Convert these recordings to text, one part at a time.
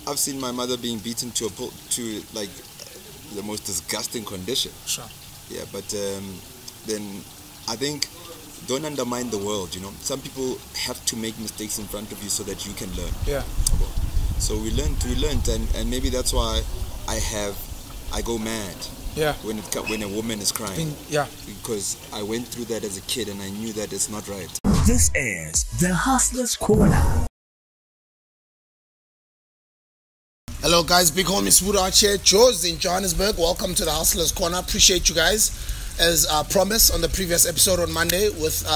I've seen my mother being beaten to like the most disgusting condition. Sure. Yeah, but then I think don't undermine the world. You know, some people have to make mistakes in front of you so that you can learn. Yeah. So we learned, and maybe that's why I go mad. Yeah. When a woman is crying. Yeah. Because I went through that as a kid and I knew that it's not right. This is the Hustler's Corner. Hello guys, big homie Soweto out here, Joe's in Johannesburg. Welcome to the Hustler's Corner. Appreciate you guys. As promised on the previous episode on Monday with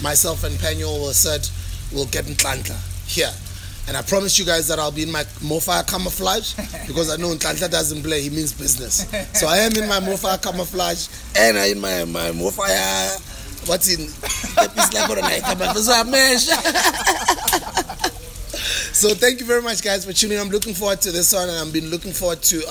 myself and Penuel, we said we'll get Nhlanhla here. And I promised you guys that I'll be in my Mofire camouflage because I know Nhlanhla doesn't play, he means business. So I am in my Mofire camouflage and I'm in my Mofire, what's in? So thank you very much guys for tuning in. I'm looking forward to this one, and I've been looking forward to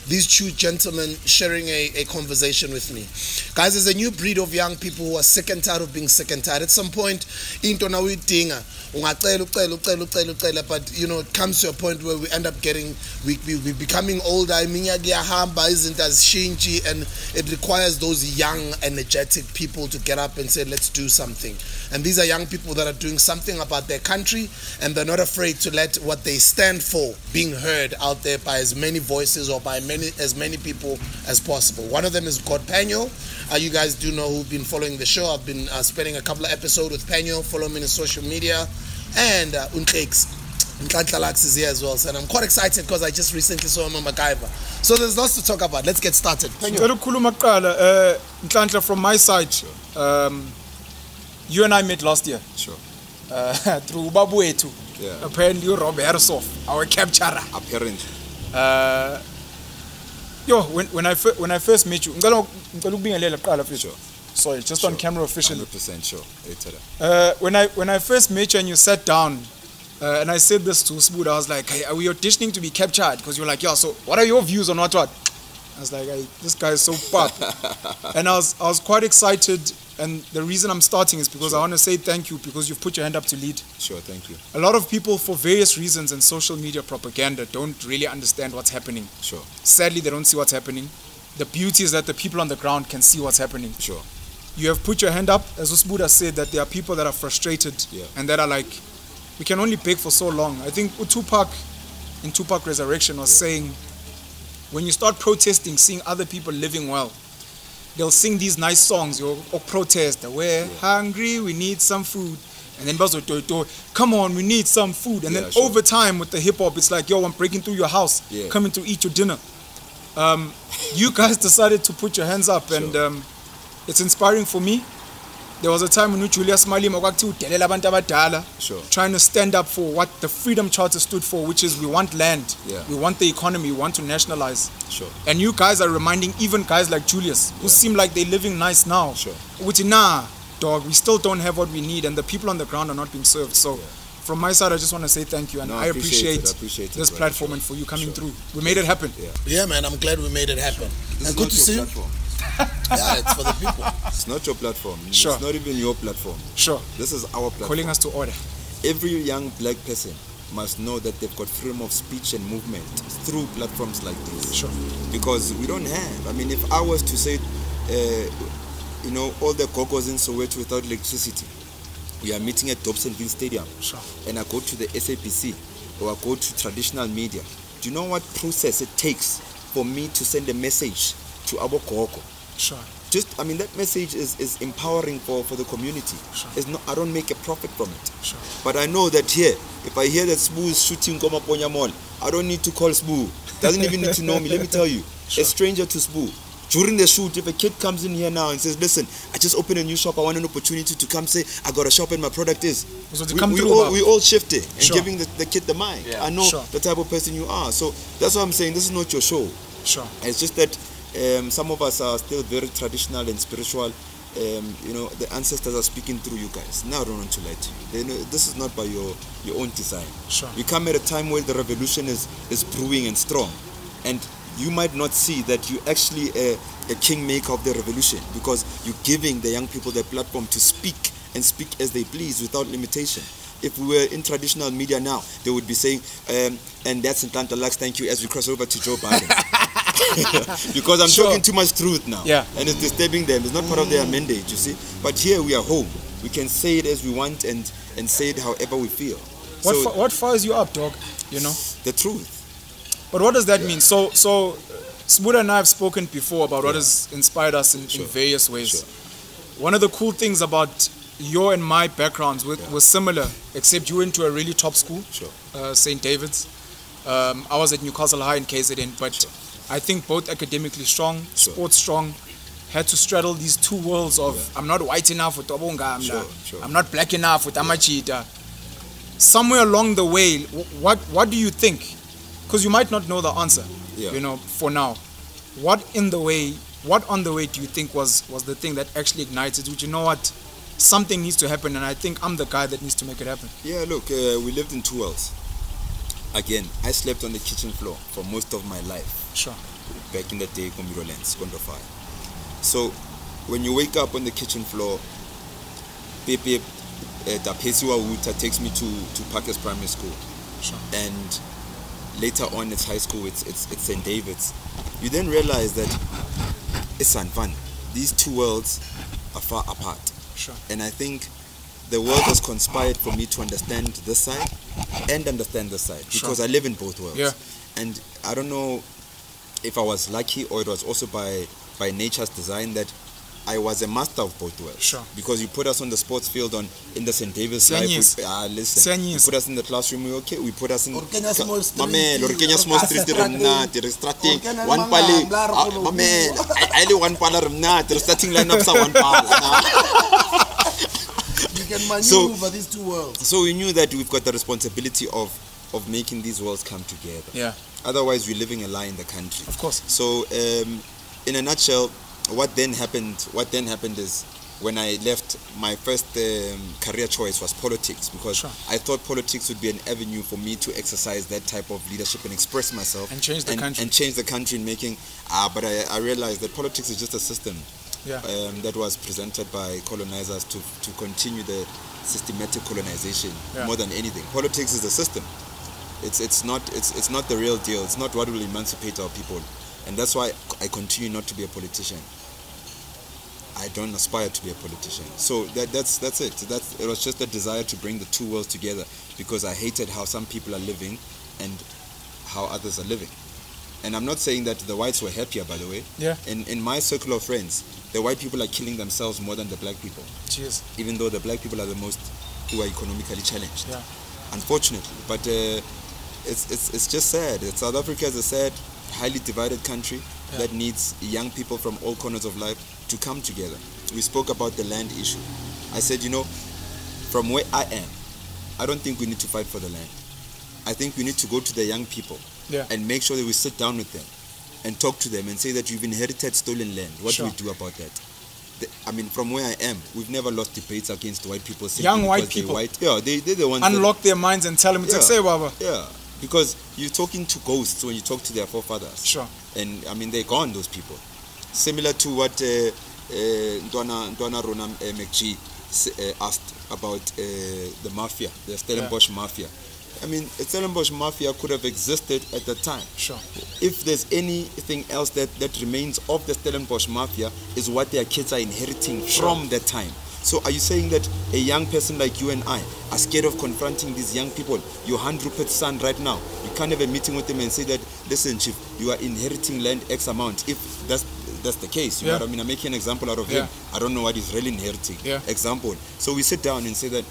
these two gentlemen sharing a conversation with me. Guys, there's a new breed of young people who are sick and tired of being sick and tired. At some point, into now we think, but you know, it comes to a point where we end up we becoming older, and it requires those young, energetic people to get up and say, let's do something. And these are young people that are doing something about their country, and they're not afraid to let what they stand for being heard out there by as many voices or by as many people as possible. One of them is called Penuel. You guys do know who've been following the show. I've been spending a couple of episodes with Penuel. Follow me on social media. And Nhlanhla Lux is here as well. So, and I'm quite excited because I just recently saw him on MacGyver. So there's lots to talk about. Let's get started. Nhlanhla, from my side, you and I met last year. Sure. Through Babuetu. Yeah. Apparently you Rob Hersoff, our capturer. Apparently. When I first met you, sure. Sorry, just sure. On camera officially. 100% sure. When I first met you and you sat down, and I said this to Soweto, I was like, hey, are we auditioning to be captured? Because you're like, yeah, so what are your views on what? I was like, hey, this guy is so pop. And I was quite excited, and the reason I'm starting is because sure. I want to say thank you because you've put your hand up to lead. Sure, thank you. A lot of people, for various reasons and social media propaganda, don't really understand what's happening. Sure. Sadly, they don't see what's happening. The beauty is that the people on the ground can see what's happening. Sure. You have put your hand up, as Soweto said, that there are people that are frustrated and that are like, we can only beg for so long. I think Tupac, in Tupac Resurrection, was saying, when you start protesting, seeing other people living well, they'll sing these nice songs, or protest, we're hungry, we need some food. And then come on, we need some food. And then over time with the hip hop, it's like, yo, I'm breaking through your house, coming to eat your dinner. You guys decided to put your hands up, and it's inspiring for me. There was a time when Julius Malema trying to stand up for what the Freedom Charter stood for, which is we want land, we want the economy, we want to nationalize. Sure. And you guys are reminding even guys like Julius, who seem like they're living nice now, which nah, dog, we still don't have what we need, and the people on the ground are not being served. So from my side, I just want to say thank you, and I appreciate this platform and for you coming through. We made it happen. Yeah, man, I'm glad we made it happen. This and good to see you. Yeah, it's for the people. It's not your platform. Sure. It's not even your platform. Sure. This is our platform. Calling us to order. Every young black person must know that they've got freedom of speech and movement through platforms like this. Sure. Because we don't have. I mean, if I was to say, you know, all the gogos in Soweto without electricity, we are meeting at Dobsonville Stadium. Sure. And I go to the SAPC or I go to traditional media. Do you know what process it takes for me to send a message to our gogo? Sure. Just, I mean, that message is empowering for the community. Sure. It's not, I don't make a profit from it. Sure. But I know that here, if I hear that Sbu is shooting Maponya Mall, I don't need to call Sbu. Doesn't even need to know me. Let me tell you, a stranger to Sbu. During the shoot, if a kid comes in here now and says, listen, I just opened a new shop, I want an opportunity to come say, I got a shop and my product is. So we all shift it and giving the kid the mic. I know the type of person you are. So that's why I'm saying this is not your show. Sure. It's just that some of us are still very traditional and spiritual. You know, the ancestors are speaking through you guys. Now I don't want to lie to you. They know this is not by your own design. Sure. You come at a time where the revolution is brewing and strong. And you might not see that you're actually a kingmaker of the revolution because you're giving the young people the platform to speak and speak as they please without limitation. if we were in traditional media now, they would be saying, and that's Nhlanhla Lux, thank you, as we cross over to Joe Biden. Because I'm talking too much truth now. Yeah. And it's disturbing them. It's not part of their mandate, you see. But here we are home. We can say it as we want and say it however we feel. What fires you up, dog? You know? The truth. But what does that mean? So Sbuda and I have spoken before about what has inspired us in various ways. Sure. One of the cool things about your and my backgrounds was similar, except you went to a really top school, St. David's. I was at Newcastle High in KZN, but I think both academically strong, sports strong, had to straddle these two worlds of I'm not white enough with Tobonga, I'm not black enough with Amachita. Somewhere along the way, what do you think? Because you might not know the answer, you know, for now. What on the way do you think was the thing that actually ignited? Would you know what? Something needs to happen, and I think I'm the guy that needs to make it happen. Yeah, look, we lived in two worlds. Again, I slept on the kitchen floor for most of my life. Sure. Back in the day, Fire. So, when you wake up on the kitchen floor, Pepe Tapesiwa Wuta takes me to Parker's Primary School. Sure. And later on, it's high school, it's St. David's. You then realize that it's fun. These two worlds are far apart. Sure. And I think the world has conspired for me to understand this side and understand this side, because I live in both worlds. Yeah. And I don't know if I was lucky or it was also by nature's design that I was a master of both worlds. Sure. Because you put us on the sports field in the St. David's life. Listen. You put us in the classroom, we okay. We put us in Kenya Small Street. Kenya Small Street, starting one pali. I only one pala, starting lineups are one pala. You can maneuver these two worlds. So we knew that we've got the responsibility of making these worlds come together. Yeah. Otherwise, we're living a lie in the country. Of course. So, in a nutshell, what then happened is when I left, my first career choice was politics, because I thought politics would be an avenue for me to exercise that type of leadership and express myself and change the country. And change the country in making. But I realized that politics is just a system. That was presented by colonizers to continue the systematic colonization more than anything. Politics is a system. It's not the real deal. It's not what will emancipate our people, and that's why I continue not to be a politician. I don't aspire to be a politician. So that's it. It was just a desire to bring the two worlds together, because I hated how some people are living and how others are living. And I'm not saying that the whites were happier, by the way. Yeah. In my circle of friends, the white people are killing themselves more than the black people. Cheers. Even though the black people are the most who are economically challenged. Yeah. Unfortunately. But it's just sad. South Africa is a sad, highly divided country that needs young people from all corners of life to come together. We spoke about the land issue. I said, from where I am, I don't think we need to fight for the land. I think we need to go to the young people and make sure that we sit down with them and talk to them and say that you've inherited stolen land. What do we do about that? From where I am, we've never lost debates against white people. Young white people. They're the ones unlock their minds and tell them it's say, Baba. Yeah, because you're talking to ghosts when you talk to their forefathers. Sure. And they're gone, those people. Similar to what Ndwana Rona McG asked about the mafia, the Stellenbosch mafia. The Stellenbosch mafia could have existed at the time. Sure. If there's anything else that remains of the Stellenbosch mafia, is what their kids are inheriting from that time. So are you saying that a young person like you and I are scared of confronting these young people? Your hand Rupert's son right now, you can't have a meeting with them and say that, listen, Chief, you are inheriting land X amount. If that's the case, you know what I mean? I'm making an example out of him. I don't know what he's really inheriting. Example. So we sit down and say that,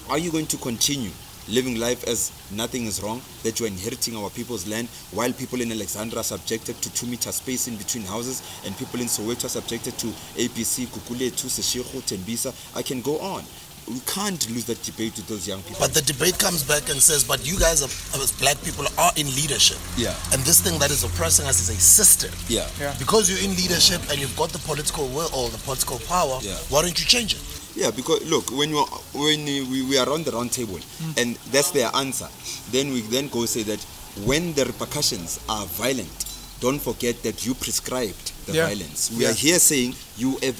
are you going to continue living life as nothing is wrong, that you are inheriting our people's land, while people in Alexandra are subjected to 2-meter space in between houses, and people in Soweto are subjected to APC, Kukule, Seshego, Tembisa? I can go on. We can't lose that debate with those young people. But the debate comes back and says, but you guys, as black people, are in leadership. Yeah. And this thing that is oppressing us is a system. Yeah. Because you're in leadership and you've got the political will or the political power, why don't you change it? Yeah, because look, when we are on the round table, and that's their answer, then we go say that when the repercussions are violent, don't forget that you prescribed the violence. We are here saying you have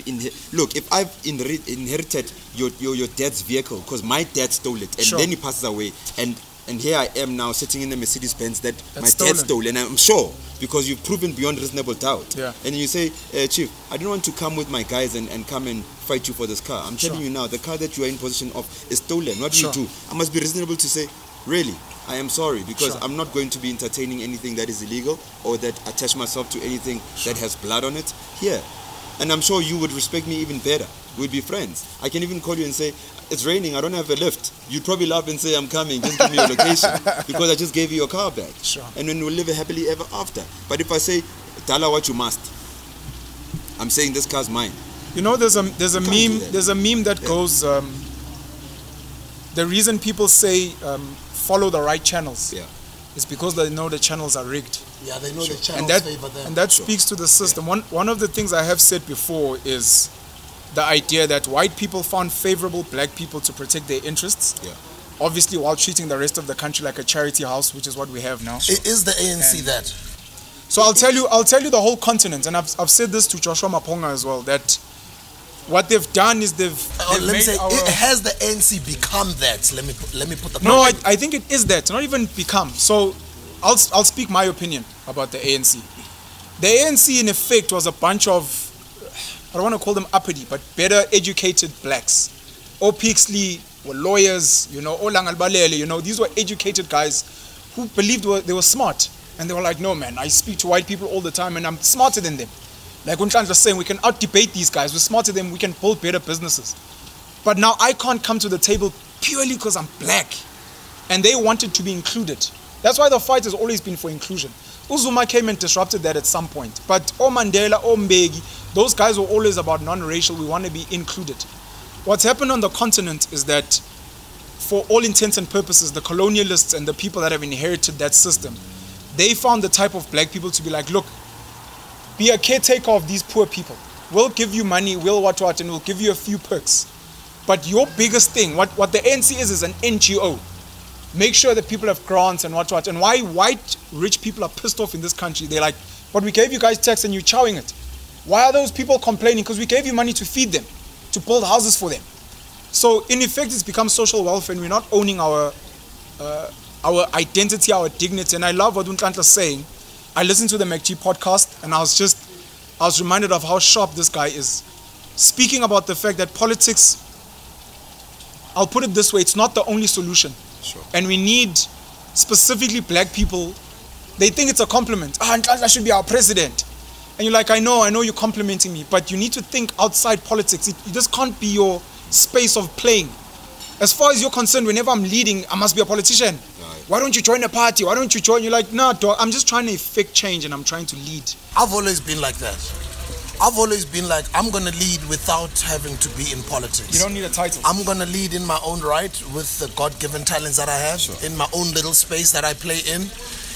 look. If I've inherited your dad's vehicle because my dad stole it, and then he passes away, and here I am now sitting in a Mercedes-Benz that my dad stole, and I'm sure because you've proven beyond reasonable doubt. And you say, Chief, I don't want to come with my guys and come and fight you for this car. I'm telling you now, the car that you are in possession of is stolen. What do you do? I must be reasonable to say, really, I am sorry, because I'm not going to be entertaining anything that is illegal or that attach myself to anything that has blood on it here. And I'm sure you would respect me even better. We'd be friends. I can even call you and say, it's raining, I don't have a lift. You'd probably laugh and say, I'm coming, just give me your location, because I just gave you your car back. And then we'll live happily ever after. But if I say, Dala, what you must, I'm saying this car's mine. You know, there's a meme that goes, the reason people say follow the right channels is because they know the channels are rigged. Yeah, they know the channels favor them. And that speaks to the system. One of the things I have said before is the idea that white people found favorable black people to protect their interests. Obviously, while treating the rest of the country like a charity house, which is what we have now. Is the ANC that? So I'll tell you the whole continent, and I've said this to Joshua Maponya as well, that what they've done is they've made has the ANC become that? Let me put the No, I think it is that, not even become. So I'll speak my opinion about the ANC. The ANC in effect was a bunch of, I don't want to call them uppity, but better educated blacks. Pixley were lawyers, Olangalbalele, these were educated guys who believed they were smart. And they were like, no man, I speak to white people all the time and I'm smarter than them. Like Nhlanhla was saying, we can out-debate these guys, we're smarter than them, we can build better businesses. But now I can't come to the table purely because I'm black. And they wanted to be included. That's why the fight has always been for inclusion. Uzuma came and disrupted that at some point. But Mandela, Mbeki, those guys were always about non-racial, we want to be included. What's happened on the continent is that for all intents and purposes, the colonialists and the people that have inherited that system, they found the type of black people to be like, look, be a caretaker of these poor people. We'll give you money, we'll what, and we'll give you a few perks. But your biggest thing, what the ANC is an NGO. Make sure that people have grants and what. And why white rich people are pissed off in this country, they're like, but we gave you guys tax and you're chowing it. Why are those people complaining? Because we gave you money to feed them, to build houses for them. So in effect, it's become social welfare and we're not owning our identity, our dignity. And I love what Nhlanhla's saying. I listened to the McG podcast and I was reminded of how sharp this guy is. Speaking about the fact that politics, I'll put it this way, it's not the only solution. And we need specifically black people. They think it's a compliment. Nhlanhla should be our president. And you're like, I know you're complimenting me, but you need to think outside politics. It just can't be your space of playing. As far as you're concerned, whenever I'm leading, I must be a politician. Why don't you join a party? Why don't you join? You're like, no, dog, I'm just trying to effect change and I'm trying to lead. I've always been like that. I've always been like, I'm going to lead without having to be in politics. You don't need a title. I'm going to lead in my own right with the God-given talents that I have, in my own little space that I play in.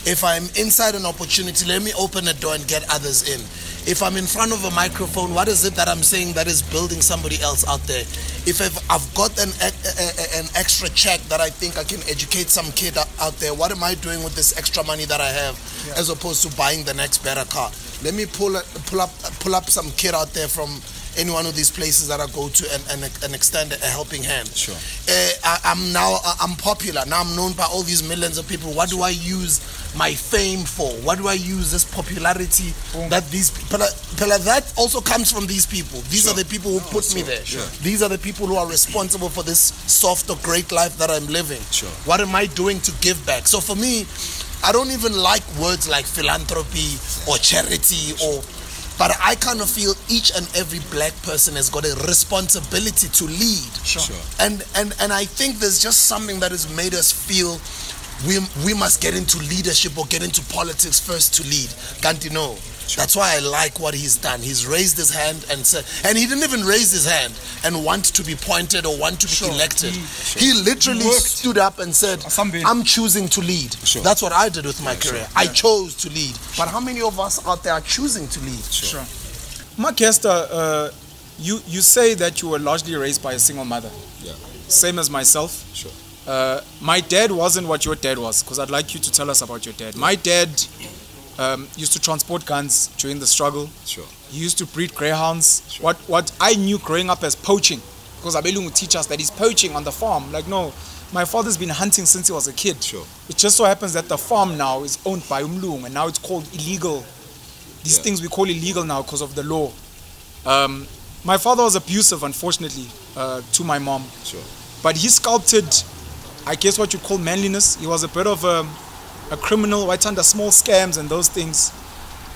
If I'm inside an opportunity, let me open a door and get others in. If I'm in front of a microphone, what is it that I'm saying that is building somebody else out there? If I've got an extra check that I think I can educate some kid out there, what am I doing with this extra money that I have as opposed to buying the next better car? Let me pull up some kid out there from any one of these places that I go to and extend a helping hand. I'm popular. Now I'm known by all these millions of people. What do I use my fame for? What do I use this popularity that these people, that also comes from these people. These are the people who put me there. These are the people who are responsible for this soft or great life that I'm living. What am I doing to give back? So for me, I don't even like words like philanthropy or charity but I kind of feel each and every black person has got a responsibility to lead. And I think there's just something that has made us feel we must get into leadership or get into politics first to lead. Can't you know? That's why I like what he's done. He's raised his hand and said, and he didn't even raise his hand and want to be pointed or want to be elected. He literally stood up and said, I'm choosing to lead. That's what I did with my career. I chose to lead. But how many of us out there are choosing to lead? Mark Hester, you say that you were largely raised by a single mother. Same as myself. My dad wasn't what your dad was, because I'd like you to tell us about your dad. My dad used to transport guns during the struggle. Sure. He used to breed greyhounds. Sure. What I knew growing up as poaching, because Abelung would teach us that he's poaching on the farm. Like, no, my father's been hunting since he was a kid. Sure. It just so happens that the farm now is owned by Umlung, and now it's called illegal. These things we call illegal now because of the law. My father was abusive, unfortunately, to my mom. Sure. But he sculpted, I guess, what you call manliness. He was a bit of a criminal, right under small scams and those things.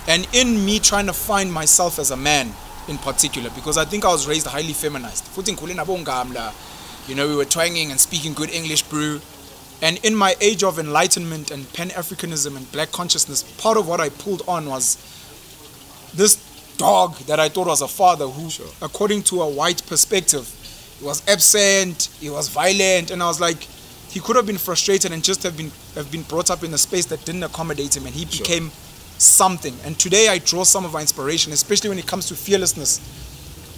And in me trying to find myself as a man in particular, because I think I was raised highly feminized. You know, we were twanging and speaking good English brew. And in my age of enlightenment and Pan-Africanism and black consciousness, part of what I pulled on was this dog that I thought was a father who, according to a white perspective, he was absent, he was violent, and I was like, he could have been frustrated and just have been brought up in a space that didn't accommodate him, and he became something. And today I draw some of my inspiration, especially when it comes to fearlessness,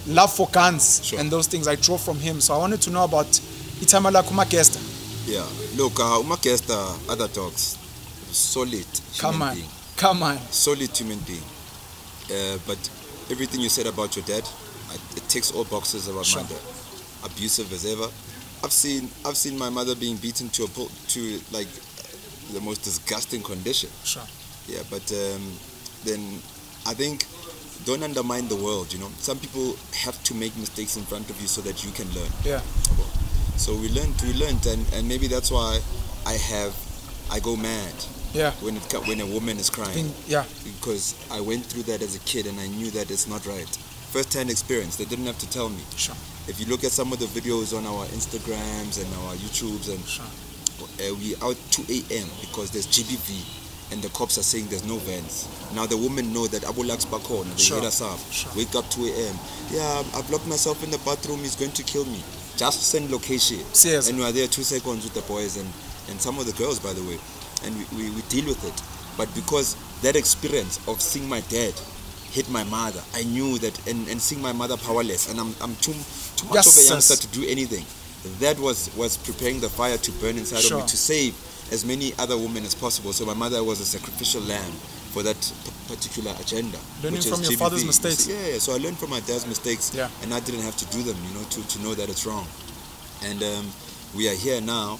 love for guns, and those things I draw from him. So I wanted to know about Itamala Kumakesta. Yeah, look, Umakesta, other dogs, solid human being. Come on. Solid human being. But everything you said about your dad, it ticks all boxes about my dad. Abusive as ever. I've seen my mother being beaten to like the most disgusting condition. Sure. Yeah, but then I think don't undermine the world. You know, some people have to make mistakes in front of you so that you can learn. Yeah. So we learned, and maybe that's why I go mad. Yeah. When a woman is crying. Yeah. Because I went through that as a kid and I knew that it's not right. First-hand experience. They didn't have to tell me. Sure. If you look at some of the videos on our Instagrams and our YouTubes, and we out 2 a.m. because there's GBV and the cops are saying there's no vans. Now the women know that Abu Lux Bakon, they hit us up. Wake up 2 a.m. Yeah, I've locked myself in the bathroom, he's going to kill me. Just send location. Yes. And we are there 2 seconds with the boys and some of the girls, by the way. And we deal with it. But because that experience of seeing my dad hit my mother, I knew that, and seeing my mother powerless, and I'm too much of a youngster to do anything. That was preparing the fire to burn inside of me to save as many other women as possible. So my mother was a sacrificial lamb for that particular agenda. Learning from your father's mistakes. Yeah, so I learned from my dad's mistakes, yeah. And I didn't have to do them, you know, to know that it's wrong. And we are here now.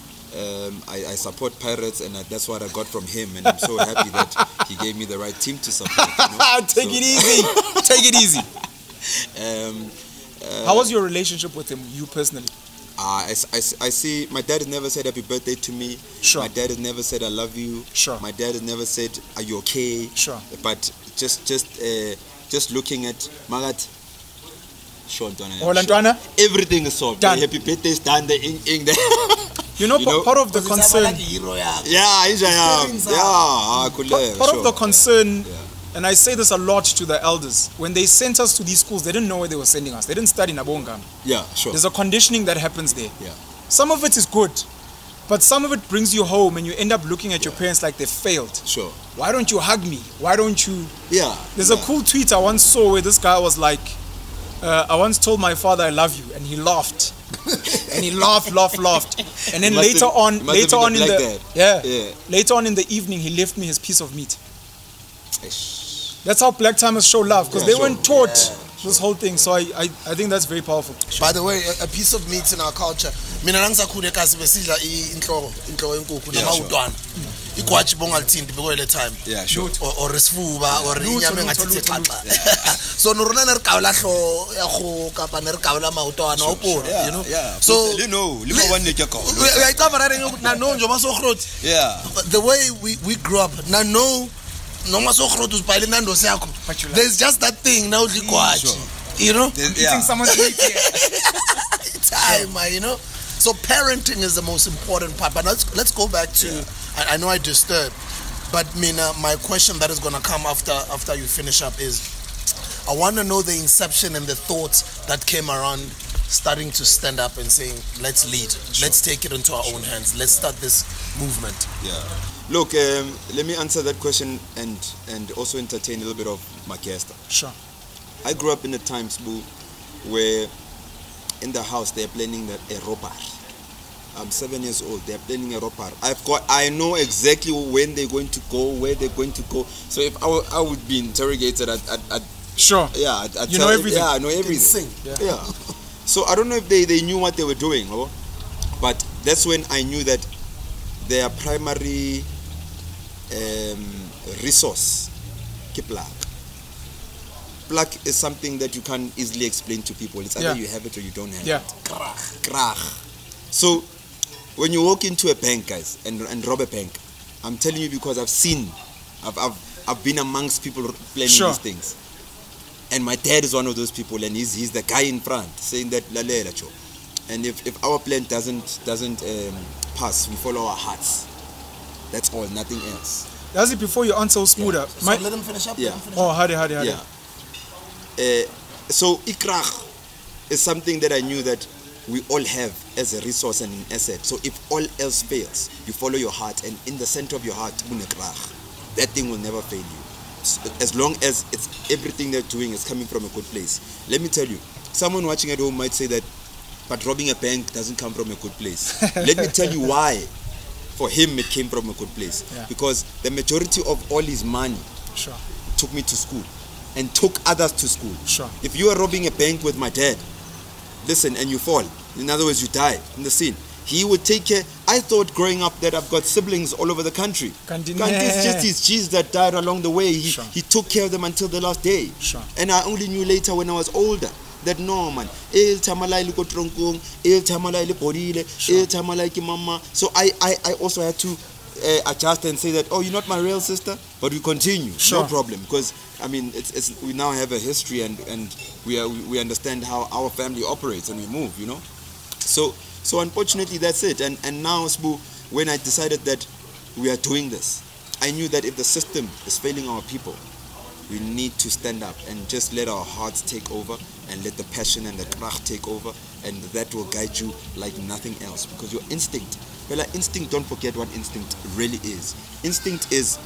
I support Pirates, and that's what I got from him, and I'm so happy that he gave me the right team to support. You know? Take it easy. Take it easy. How was your relationship with him, you personally? I see. My dad has never said happy birthday to me. Sure. My dad has never said I love you. Sure. My dad has never said are you okay. Sure. But just looking at Magat. Everything is solved. Done. Happy birthday is done. The ink there. You know, part of the concern. Part of the concern, and I say this a lot to the elders, when they sent us to these schools, they didn't know where they were sending us. They didn't study Nabongam. Yeah, sure. There's a conditioning that happens there. Yeah. Some of it is good, but some of it brings you home and you end up looking at your parents like they failed. Sure. Why don't you hug me? Why don't you? Yeah. There's a cool tweet I once saw where this guy was like, I once told my father I love you, and he laughed. And he laughed. And then later on in the evening, he left me his piece of meat. That's how black timers show love, because they weren't taught this whole thing. So I think that's very powerful. By the way, a piece of meat in our culture. Time. Yeah, sure. Or resfuba or inyama ngathi xaxa. So no rona ne re kaola hlo ya go kapa ne re kaola maotwana o pora, you know. So you know, le mo bane ke kaola. We I taba re na no njo maso grot. Yeah. The way we grew up, na no maso grot uzibhayile nando yakho. There's just that thing now likwaji. You know? Eating someone's meat here. Time, you know. So parenting is the most important part. But let's go back to I know I disturbed, but Mina, my question that is going to come after you finish up is, I want to know the inception and the thoughts that came around starting to stand up and saying, let's lead, let's take it into our own hands, let's start this movement. Yeah. Look, let me answer that question and also entertain a little bit of Makesta. Sure. I grew up in a time, Sbu, where in the house they're planning a robbery. I'm 7 years old. They're planning a robbery. I know exactly when they're going to go, where they're going to go. So if I would be interrogated, sure. Yeah, you know everything. Yeah, I know everything. Yeah. So I don't know if they knew what they were doing, but that's when I knew that their primary resource, plug. Plug is something that you can't easily explain to people. It's either you have it or you don't have it. Krach. So when you walk into a bank, guys, and rob a bank, I'm telling you because I've been amongst people planning these things. And my dad is one of those people, and he's the guy in front saying that lalela cho. And if our plan doesn't pass, we follow our hearts. That's all, nothing else. That's it. Before you answer, smoother. So let him finish up. Yeah. Oh, hurry. Yeah. So ikrach is something that I knew that we all have as a resource and an asset. So if all else fails, you follow your heart, and in the center of your heart, that thing will never fail you. As long as it's everything they're doing is coming from a good place. Let me tell you, someone watching at home might say that, but robbing a bank doesn't come from a good place. Let me tell you why. For him, it came from a good place. Yeah. Because the majority of all his money took me to school and took others to school. Sure. If you are robbing a bank with my dad, listen, and you fall, in other words, you die in the scene, he would take care. I thought growing up that I've got siblings all over the country. It's just his G's that died along the way. He took care of them until the last day. Sure. And I only knew later when I was older that no man, so I also had to adjust and say that, oh, you're not my real sister, but we continue, no problem, because I mean we now have a history and we understand how our family operates and we move, you know. So unfortunately that's it. And now, Sbu, when I decided that we are doing this, I knew that if the system is failing our people, we need to stand up and just let our hearts take over and let the passion and the krach take over, and that will guide you like nothing else, because your instinct, instinct, don't forget what instinct really is. Instinct is,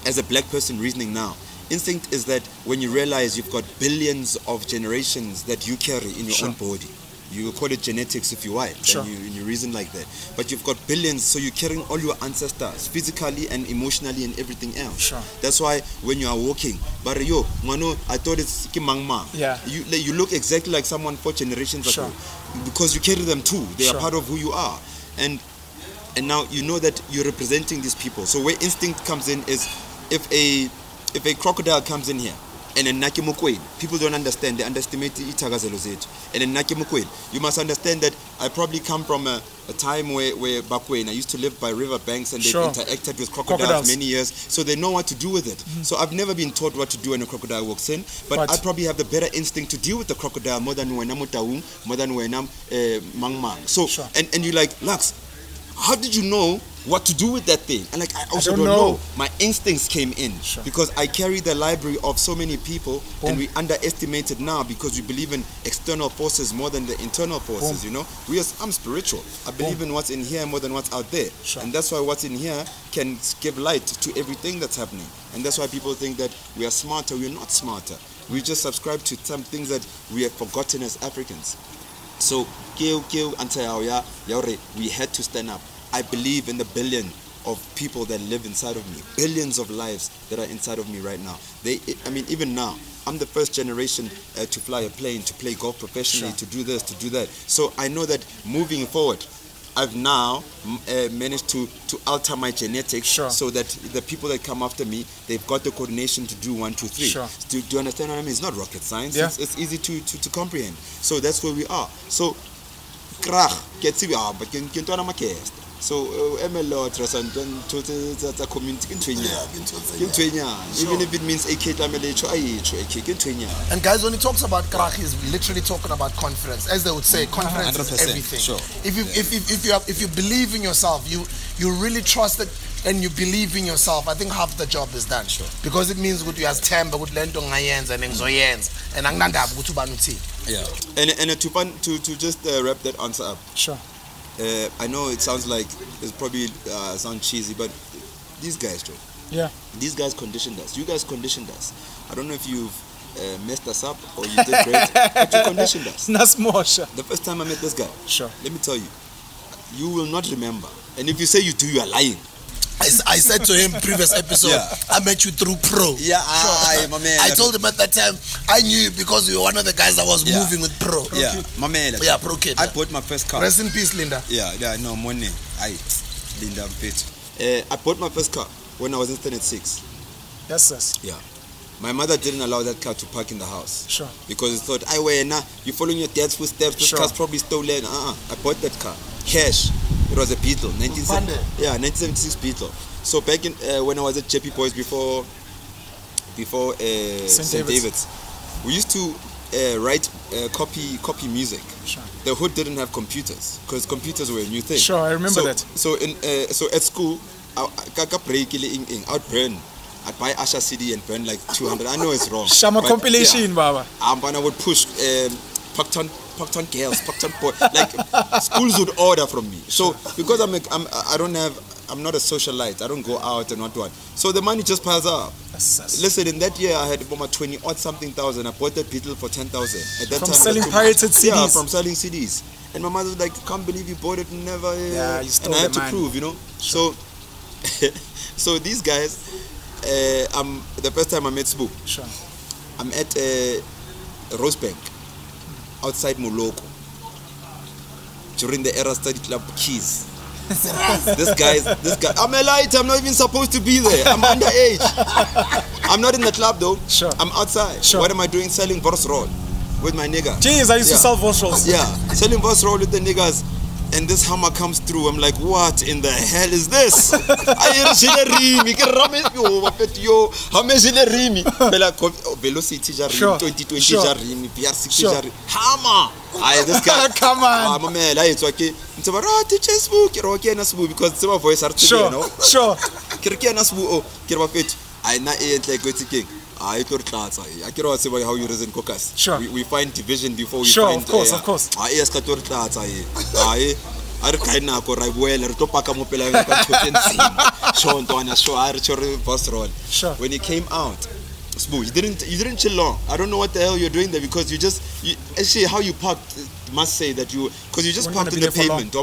as a black person reasoning now, instinct is that when you realize you've got billions of generations that you carry in your own body. You call it genetics if you want, and you reason like that. But you've got billions, so you're carrying all your ancestors, physically and emotionally and everything else. That's why when you are walking, Barrio, Mano, I thought it's Kimangma. Yeah. You look exactly like someone 4 generations ago. Because you carry them too. They are part of who you are. And now you know that you're representing these people. So where instinct comes in is if a crocodile comes in here, and then people don't understand, they underestimate the itagazelo zetu. And then you must understand that I probably come from a time where back when I used to live by river banks, and they've interacted with crocodiles many years, so they know what to do with it. So I've never been taught what to do when a crocodile walks in, but I probably have the better instinct to deal with the crocodile more than when I'm more than when I'm mangmang. So and you're like, Lux, how did you know what to do with that thing? And like, I also don't know. My instincts came in because I carry the library of so many people, and we underestimate it now because we believe in external forces more than the internal forces. You know, I'm spiritual. I believe in what's in here more than what's out there, and that's why what's in here can give light to everything that's happening. And that's why people think that we are smarter. We're not smarter. We just subscribe to some things that we have forgotten as Africans. So we had to stand up. I believe in the billion of people that live inside of me, billions of lives that are inside of me right now. Even now, I'm the first generation to fly a plane, to play golf professionally, to do this, to do that. So I know that moving forward, I've now managed to alter my genetics so that the people that come after me, they've got the coordination to do 1, 2, 3. Do you understand what I mean? It's not rocket science. It's easy to comprehend. So that's where we are. So, so Mlotshwa and a community even if it means and guys, when he talks about krach, he's literally talking about confidence. As they would say, confidence is everything. If you believe in yourself, you really trust it and you believe in yourself, I think half the job is done. Because it means good you has temper, good lento ngayenza and ngoyenza and angandaba ukuthi ubani uthi. And to just wrap that answer up. I know it sounds like it's probably sound cheesy, but these guys, Joe. These guys conditioned us. You guys conditioned us. I don't know if you've messed us up or you did great, but you conditioned us. That's more, The first time I met this guy, let me tell you, you will not remember. And if you say you do, you are lying. I said to him previous episode, I met you through Pro. Yeah, my man. I told him at that time, I knew you because you were one of the guys that was moving with Pro. Yeah, my man. Yeah, Pro kid. I bought my first car. Rest in peace, Linda. Yeah, no, money. Linda Pit. I bought my first car when I was in standard 6. Yes, yes. Yeah. My mother didn't allow that car to park in the house. Sure. Because it thought, you're following your dad's footsteps, this car's probably stolen. I bought that car. Cash. It was a Beetle. 1976 Beetle. So back in when I was at JP Boys before St. David's, we used to write copy music. Sure. The hood didn't have computers because computers were a new thing. Sure, I remember that. So at school, I would burn. I'd buy Asha CD and burn like 200. I know it's wrong. Shama compilation, Baba. And I would push Pakistan girls, Pakistan boys. Like schools would order from me. So because I'm not a socialite. I don't go out and what. So the money just piles up. Listen, in that year I had about 20-odd-something thousand. I bought that Beetle for 10,000. At that from time, selling pirated CDs. Yeah, from selling CDs. And my mother was like, "Can't believe you bought it, never." Yeah, you stole and I had the to money. prove, you know. Sure. So these guys, the first time I met Spoo, Sure. I'm at Rosebank, outside Moloko, during the Era Study Club Keys. This guy, I'm a light, I'm not even supposed to be there. I'm underage. I'm not in the club though. Sure. I'm outside. Sure. What am I doing? Selling Boss Roll with my nigga. Jeez, I used to sell voice rolls. Yeah, selling Boss Roll with the niggas. And this hammer comes through. I'm like, what in the hell is this? Velocity Sure. 2020 Sure. PR60 Sure. hammer. This guy. Come on. Man, it's okay. It's about because it's my voice. Sure. Sure. How you reason caucus. Sure. We find division before we Sure, find. of course. Sure. When he came out, Spoo, you didn't chill long. I don't know what the hell you're doing there because you actually how you parked must say that because you just parked on the pavement,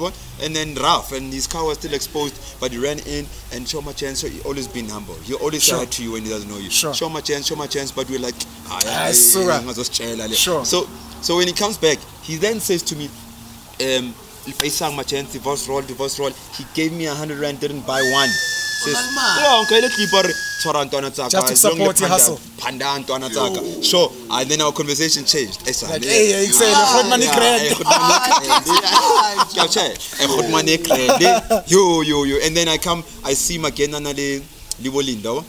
and then rough, and his car was still exposed, but he ran in and show my chance. So he always been humble. He always say hi to you when he doesn't know you. Sure. Show my chance, but we're like, Sure. So when he comes back, he then says to me, if I sang my chance, divorce roll, he gave me 100 rand, didn't buy one. Says, just to support your hustle. Sure. And then our conversation changed. Like, hey, you say, money and then I see him again and Libo Linda,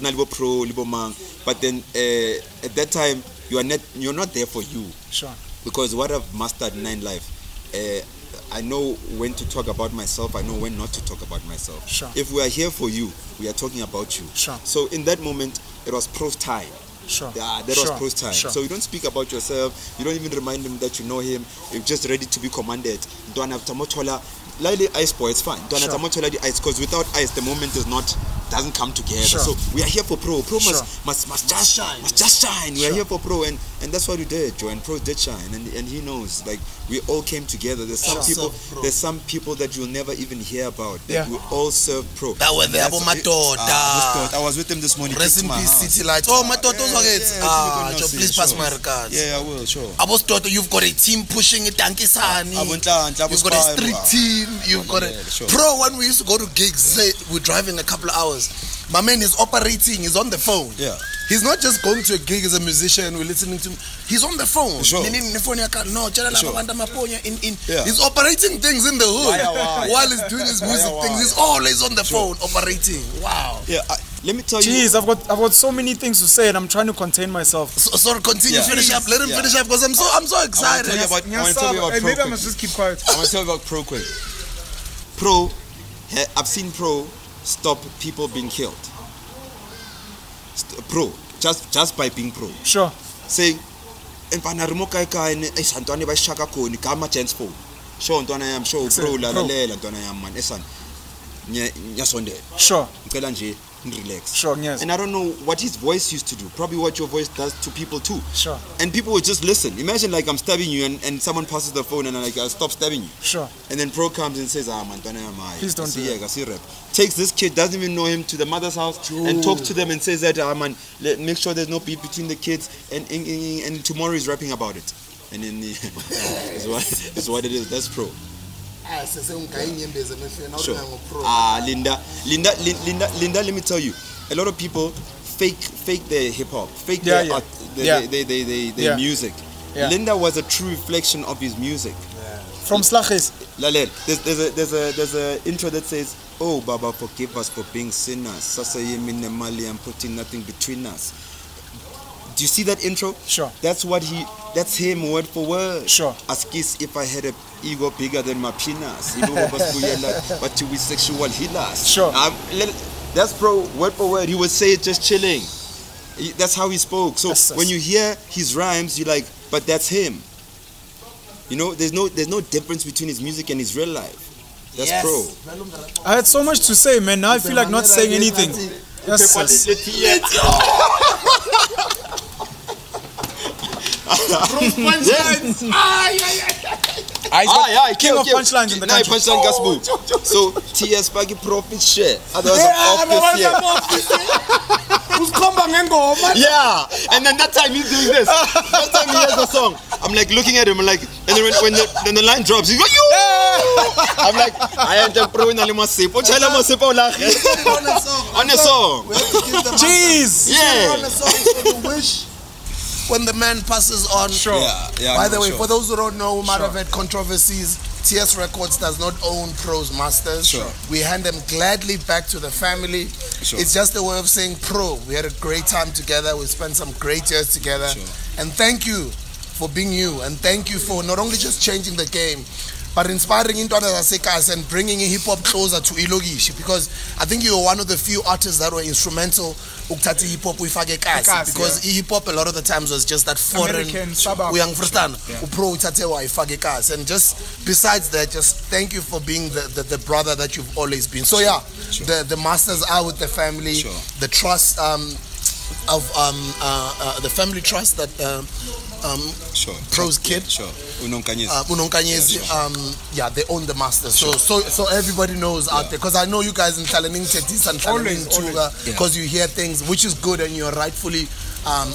Libo Pro, Libo Mang. But then at that time you're not there for you. Sure. Because what I've mastered in life, I know when to talk about myself, I know when not to talk about myself. Sure. If we are here for you, we are talking about you. Sure. So in that moment, it was Pro's time. Sure. Yeah, that was Pro's time. Sure. So you don't speak about yourself, you don't even remind him that you know him, you're just ready to be commanded. Don't have Tamotola. Like ice boy, it's fine. Don't have Tamotola the ice, because without ice the moment doesn't come together. Sure. So we are here for Pro. Pro must just shine. We are here for Pro, and that's what we did, Joe. And Pro did shine, and he knows. Like we all came together. There's some people that you'll never even hear about. That we all serve Pro. That were there, I was with him this morning. Rest in peace, City Lights. Oh, my daughter, please pass my regards. Yeah, I will. Sure. Abos daughter, you've got a team pushing it. Tankisani. You've got a street team. You've got a Pro. When we used to go to gigs, we're driving a couple of hours. My man is operating. He's on the phone. Yeah. He's not just going to a gig as a musician. We're listening to him. He's on the phone. Sure. He's operating things in the hood while he's doing his music things. He's always on the phone operating. Wow. Yeah. Let me tell you. Jeez, I've got so many things to say, and I'm trying to contain myself. So continue. Finish up. Let him finish up because I'm so excited. I want to tell you about Pro. Maybe I must just keep quiet. I want to tell you about Pro quick. Pro, I've seen Pro stop people being killed. Pro, just by being Pro. Sure. Saying, "En panarimo kai es Antone by Shaka ko ni kama chance phone. Show Antone I am show Pro la Antone I am man esan. Nyasonde. Sure. Ngicela nje relax. Sure, yes. And I don't know what his voice used to do. Probably what your voice does to people too. Sure. And people would just listen. Imagine like I'm stabbing you and someone passes the phone and I stop stabbing you. Sure. And then Pro comes and says, man, please don't do that. Takes this kid, doesn't even know him, to the mother's house and talks to them and says that, man, make sure there's no beef between the kids and tomorrow he's rapping about it. And then it's what it is. That's Pro. Sure. Linda, let me tell you, a lot of people fake their hip hop, fake their art, their music. Yeah. Linda was a true reflection of his music. Yeah. From Slachis. There's a intro that says, "Oh Baba, forgive us for being sinners. Sasa yemine mali and putting nothing between us." Do you see that intro? Sure. That's him word for word. Sure. Askis if I had an ego bigger than my penis. But to be sexual healers. Sure. That's Pro word for word. He would say it just chilling. That's how he spoke. So when you hear his rhymes, you're like, but that's him. You know, there's no difference between his music and his real life. That's Pro. I had so much to say, man. Now I feel like not saying anything. Yes. King of punchlines in the country. Punchline gospel. So TS Pagi profit share. Otherwise I'm off this year. Yeah, and then that time he's doing this. That time he has the song. I'm like looking at him, I'm like, and then when the line drops, he's like, yo! I'm like, I am the pro in Alimasip. On the song. Jeez! Yeah. On the song for the wish. When the man passes on. Sure. Yeah, by the way, for those who don't know, who might have had controversies, TS Records does not own Pro's masters. Sure. We hand them gladly back to the family. Sure. It's just a way of saying Pro. We had a great time together. We spent some great years together. Sure. And thank you for being you. And thank you for not only just changing the game, but inspiring into others and bringing hip-hop closer to Ilogishi, because I think you were one of the few artists that were instrumental ukuthatha hip-hop uyifake kasi, because hip-hop a lot of the times was just that foreign uyangifrustana upro uthathe wayifake kasi. And just besides that, just thank you for being the brother that you've always been. So yeah, the masters are with the family, the trust of the family trust that Pro's kid, Unonkanyezi, yeah, they own the masters. So everybody knows out there, because I know you guys in Tlalening Tetis and Tlalening Tuga, because you hear things, which is good, and you're rightfully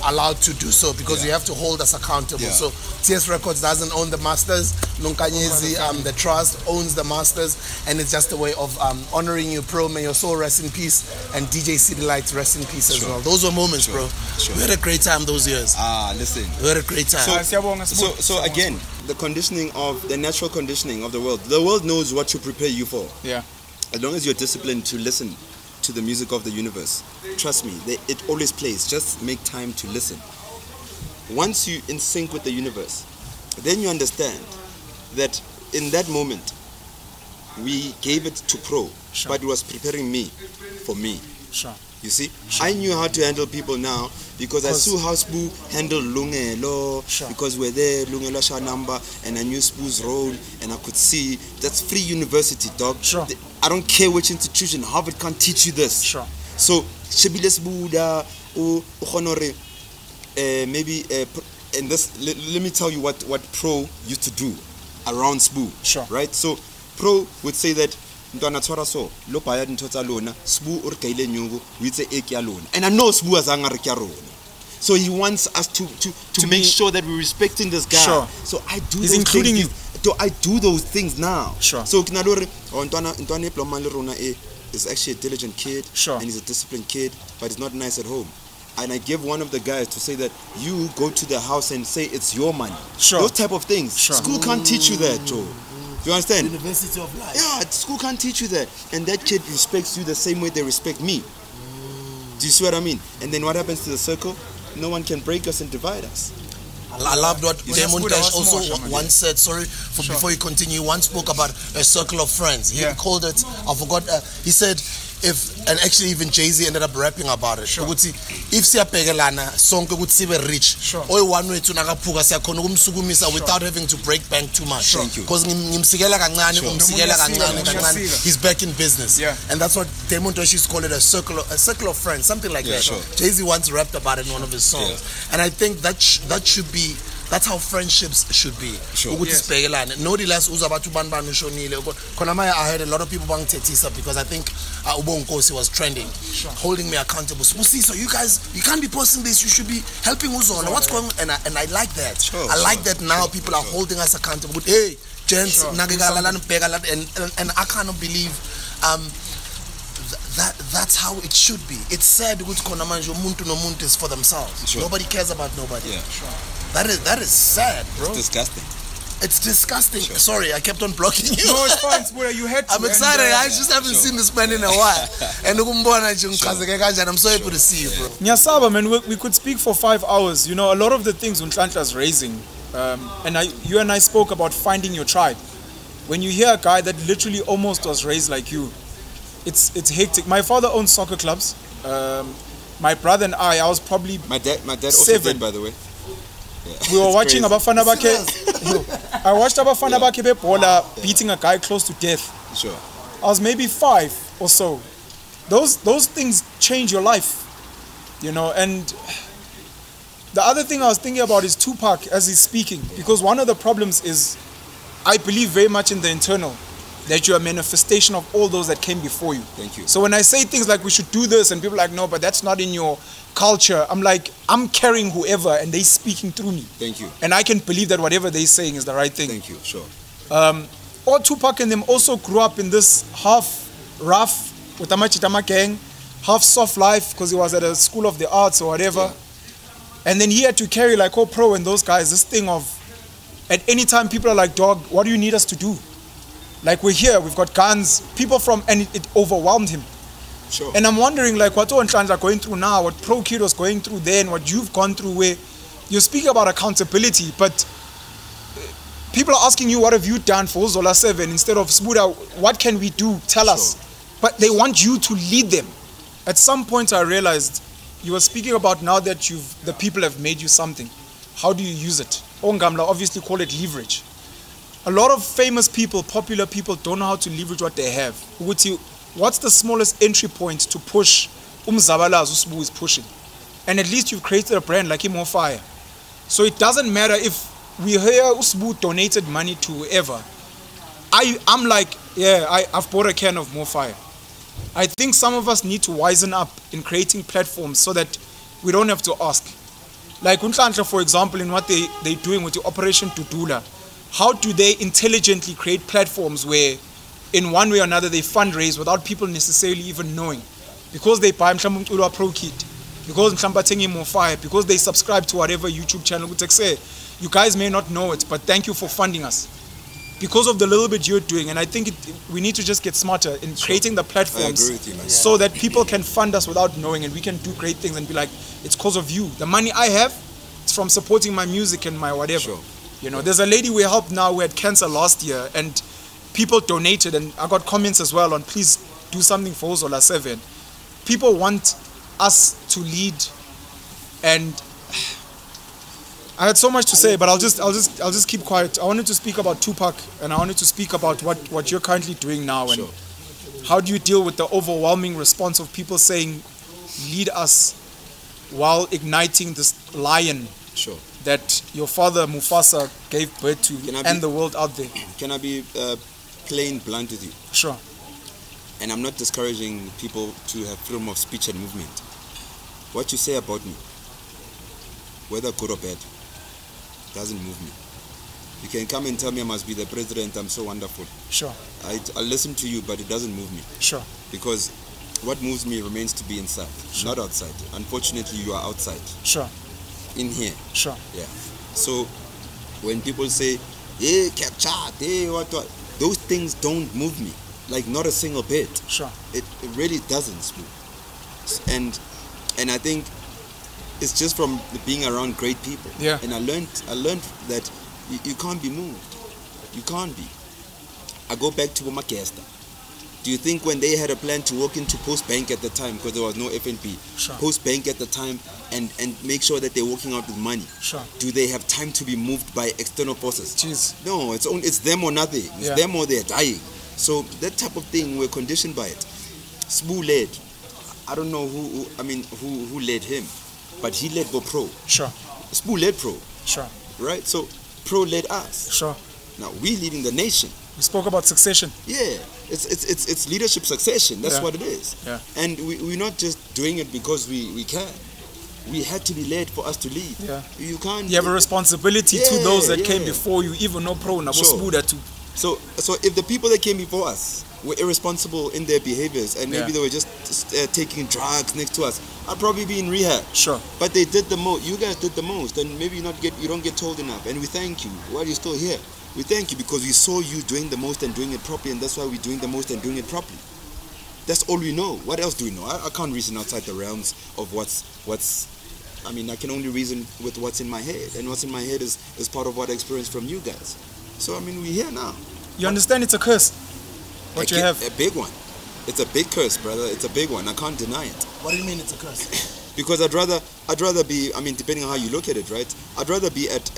allowed to do so, because you have to hold us accountable. So TS Records doesn't own the masters. Unonkanyezi, the trust owns the masters, and it's just a way of honoring you, Pro. May your soul rest in peace, and DJ City Lights rest in peace as well. Those were moments, bro. We had a great time those years. Listen. We had a great time. So again, the natural conditioning of the world knows what to prepare you for. Yeah. As long as you're disciplined to listen to the music of the universe, trust me, it always plays. Just make time to listen. Once you're in sync with the universe, then you understand that in that moment, we gave it to Pro, but it was preparing me for me. Sure. You see, I knew how to handle people now because I saw how Spoo handled Lungelo, because we're there, Lungelo Sha number, and I knew Spoo's role, and I could see that's free university, dog. Sure. I don't care which institution, Harvard can't teach you this. Sure. So, Shebile Sbuda, Honore, maybe, and this, let me tell you what Pro used to do around Spoo. Sure. Right? So, Pro would say that, and I know Spoo has angarikya. So he wants us to make sure that we're respecting this guy. Sure. So I do He's those including things. I do those things now. Sure. So is actually a diligent kid, and he's a disciplined kid, but he's not nice at home. And I give one of the guys to say that you go to the house and say it's your money. Sure. Those type of things. Sure. School can't teach you that, Joe. You understand? University of Life. Yeah, school can't teach you that. And that kid respects you the same way they respect me. Do you see what I mean? And then what happens to the circle? No one can break us and divide us. I loved what Damon Dash also once said, before you continue, once spoke about a circle of friends. He called it, I forgot, he said, and actually even Jay-Z ended up rapping about it. Sure. If siyabhekelana sonke ukuthi sibe rich, Sure. one wethu nakaphuka siyakhona ukumsukumisa without having to break bank too much. Thank you. Because ngimsikela kancane, umsikela kancane, he's back in business. Yeah. And that's what Damon Tosh used to call it, a circle of friends, something like that. Sure. Jay-Z once rapped about it in one of his songs. Yeah. And I think that should be, that's how friendships should be. Sure. Yes. Nobody less uzabathu bantu ushonile. I heard a lot of people bangithethisa because I think Ubonkosi was trending, holding me accountable. So you guys, you can't be posting this. You should be helping Uzola. What's going on? And I like that. Sure, I like that now people are holding us accountable. But, hey, gents, and I cannot believe that's how it should be. It's said umuntu no muntu is for themselves. Sure. Nobody cares about nobody. Yeah. That is sad, bro. It's disgusting. It's disgusting. Sure. Sorry, I kept on blocking you. No, it's fine, Sbuda. You had to. I'm excited. I just haven't seen this man in a while. And I'm so happy to see you, bro. Nyasaba, man, we could speak for 5 hours. You know, a lot of the things Nhlanhla's raising, you and I spoke about finding your tribe. When you hear a guy that literally almost was raised like you, it's hectic. My father owns soccer clubs. My brother and I was probably My dad also 7. did, by the way. Yeah. We were It's watching crazy. Abafana Bake. I watched Abafana Bake Bebola beating a guy close to death. Sure. I was maybe 5 or so. Those things change your life, you know. And the other thing I was thinking about is Tupac as he's speaking, because one of the problems is I believe very much in the internal, that you're a manifestation of all those that came before you. Thank you. So when I say things like we should do this and people are like, no, but that's not in your culture, I'm like, I'm carrying whoever and they speaking through me. Thank you. And I can believe that whatever they're saying is the right thing. Thank you. Sure. Or Tupac and them also grew up in this half rough Utama gang, half soft life because he was at a school of the arts or whatever. Yeah. And then he had to carry like Pro and those guys this thing of at any time people are like, dog, what do you need us to do? Like we're here, we've got guns, people from, and it overwhelmed him. Sure. And I'm wondering like what Nhlanhla are going through now, what Pro Kid was going through then, what you've gone through, where you speak about accountability, but people are asking you, what have you done for Zola 7 instead of Sbuda, what can we do? Tell us. But they want you to lead them. At some point I realized you were speaking about now that the people have made you something. How do you use it? Ongamla obviously call it leverage. A lot of famous people, popular people don't know how to leverage what they have. What's the smallest entry point to push Umzabala Zusbu is pushing? And at least you've created a brand like More Fire. So it doesn't matter if we hear Usbu donated money to whoever. I'm like, yeah, I've bought a can of More Fire. I think some of us need to wisen up in creating platforms so that we don't have to ask. Like Nhlanhla, for example, in what they're doing with the Operation Dudula, how do they intelligently create platforms where in one way or another they fundraise without people necessarily even knowing? Because they buy Mhlawumbe Pro Kit, because Mhlawumbe More Fire, because they subscribe to whatever YouTube channel. You guys may not know it, but thank you for funding us. Because of the little bit you're doing, and I think we need to just get smarter in creating the platforms I agree with you, man. so that people can fund us without knowing, and we can do great things and be like, it's because of you. The money I have, it's from supporting my music and my whatever. Sure. You know, there's a lady we helped now who had cancer last year, and people donated, and I got comments as well on please do something for Zola 7. People want us to lead, and I had so much to say, but I'll just keep quiet. I wanted to speak about Tupac, and I wanted to speak about what you're currently doing now, and how do you deal with the overwhelming response of people saying, lead us, while igniting this lion that your father Mufasa gave birth to and the world out there. Can I be plain blunt with you? Sure. And I'm not discouraging people to have freedom of speech and movement. What you say about me, whether good or bad, doesn't move me. You can come and tell me I must be the president, I'm so wonderful. Sure. I listen to you, but it doesn't move me. Sure. Because what moves me remains to be inside, not outside. Unfortunately, you are outside. Sure. In here. Sure. Yeah. So when people say, hey, capture, hey, what, those things don't move me. Like not a single bit. Sure. It really doesn't move. And I think it's just from being around great people. Yeah. And I learned that you can't be moved. You can't be. I go back to Makesta. Do you think when they had a plan to walk into Post Bank at the time, because there was no FNP, Sure. Post Bank at the time, and make sure that they're walking out with money, Sure. do they have time to be moved by external forces? Jeez. No, it's them or nothing. It's Yeah. them or they're dying. So that type of thing, we're conditioned by it. Sbu led. I don't know who led him, but he led Pro. Sure. Sbu led Pro, Sure. right? So Pro led us. Sure. Now we leading the nation. We spoke about succession. Yeah, it's leadership succession. That's Yeah. what it is. Yeah. And we're not just doing it because we can. We had to be led for us to lead. Yeah. You can't. You have a responsibility to Yeah, those that came yeah. before you, even no pro na Sure. Sbuda too. So if the people that came before us were irresponsible in their behaviors and maybe Yeah. they were just taking drugs next to us, I'd probably be in rehab. Sure. But they did the most. You guys did the most, and maybe you don't get told enough. And we thank you. Why are you still here? We thank you because we saw you doing the most and doing it properly, and that's why we're doing the most and doing it properly. That's all we know. What else do we know? I can't reason outside the realms of what's. I can only reason with what's in my head, and what's in my head is part of what I experienced from you guys. So we're here now. You understand it's a curse. What you have. A big one. It's a big curse, brother. It's a big one. I can't deny it. What do you mean it's a curse? Because I'd rather be, depending on how you look at it, right? I'd rather be at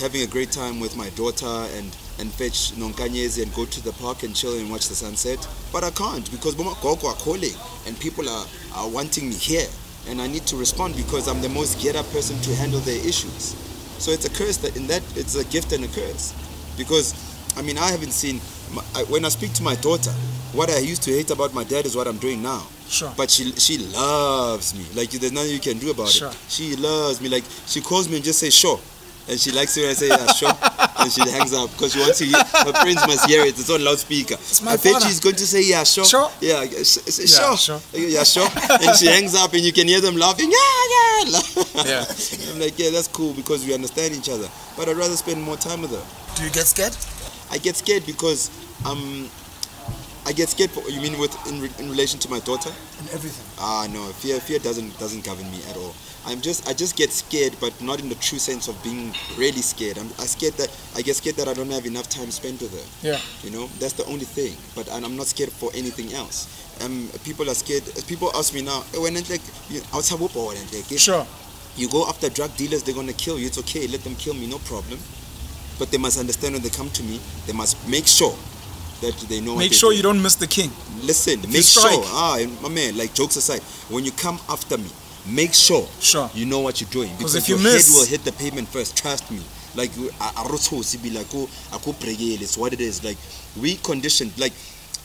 having a great time with my daughter and fetch nonkanyezi and go to the park and chill and watch the sunset. But I can't because Boma Gogo are calling and people are wanting me here. And I need to respond because I'm the most get-up person to handle their issues. So it's a curse it's a gift and a curse. Because, I haven't seen, when I speak to my daughter, what I used to hate about my dad is what I'm doing now. Sure. But she loves me. Like, there's nothing you can do about Sure. it. She loves me. Like, she calls me and just says, sure. And she likes it when I say, yeah, sure. And she hangs up because she wants to hear, her friends must hear it. It's on loudspeaker. my I bet father. she's going to say, yeah, sure. Sure. Yeah, sure. Sure. Yeah, sure. And she hangs up and you can hear them laughing. Yeah. Yeah. I'm like, yeah, that's cool because we understand each other. But I'd rather spend more time with her. Do you get scared? I get scared because I get scared. You mean in relation to my daughter? And everything. No, fear doesn't govern me at all. I just get scared, but not in the true sense of being really scared. I get scared that I don't have enough time spent with her. Yeah. That's the only thing. But I'm not scared for anything else. People are scared. People ask me now, when Sure. you go after drug dealers, they're gonna kill you. It's okay, let them kill me, no problem. But they must understand when they come to me, they must make sure that they know. Make sure you don't miss the king. Listen, you make strike. sure. My man, like jokes aside, when you come after me, make sure you know what you're doing because if you your miss, head will hit the pavement first. Trust me. Like it's what it is. Like we conditioned. Like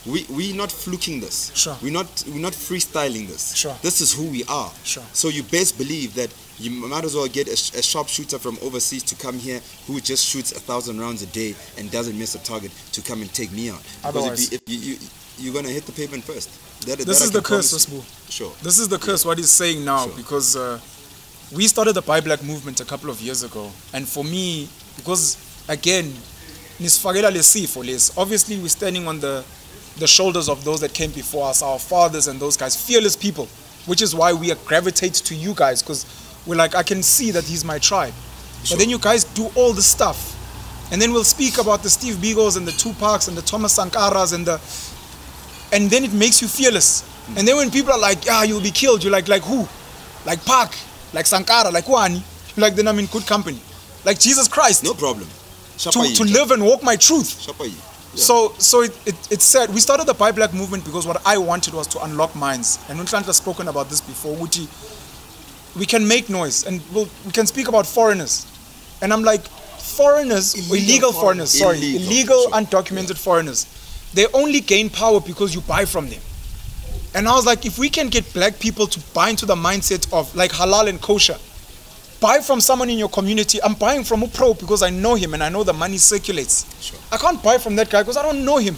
we not fluking this. Sure. We're not freestyling this. Sure. This is who we are. Sure. So you best believe that you might as well get a sharpshooter from overseas to come here who just shoots 1,000 rounds a day and doesn't miss a target to come and take me out. Otherwise, because you're gonna hit the pavement first. This is the curse, Osbu. Sure. This is the curse, what he's saying now, because we started the Buy Black movement a couple of years ago. And for me, because again, obviously we're standing on the shoulders of those that came before us, our fathers and those guys, fearless people, which is why we gravitate to you guys, because we're like, I can see that he's my tribe. But then you guys do all the stuff. And then we'll speak about the Steve Bigos and the Tupacs and the Thomas Sankaras and then it makes you fearless. And then when people are like, you'll be killed, you're like who? Like Park, like Sankara, like Wani. You're like, then I'm in good company. Like Jesus Christ. No problem. To live and walk my truth. Yeah. So it's sad. We started the Buy Black movement because what I wanted was to unlock minds. And Nhlanhla has spoken about this before. We can make noise and we can speak about foreigners. And I'm like, foreigners, illegal foreigners, undocumented foreigners, they only gain power because you buy from them. And I was like, if we can get black people to buy into the mindset of like halal and kosher, buy from someone in your community. I'm buying from a pro because I know him and I know the money circulates. Sure. I can't buy from that guy because I don't know him.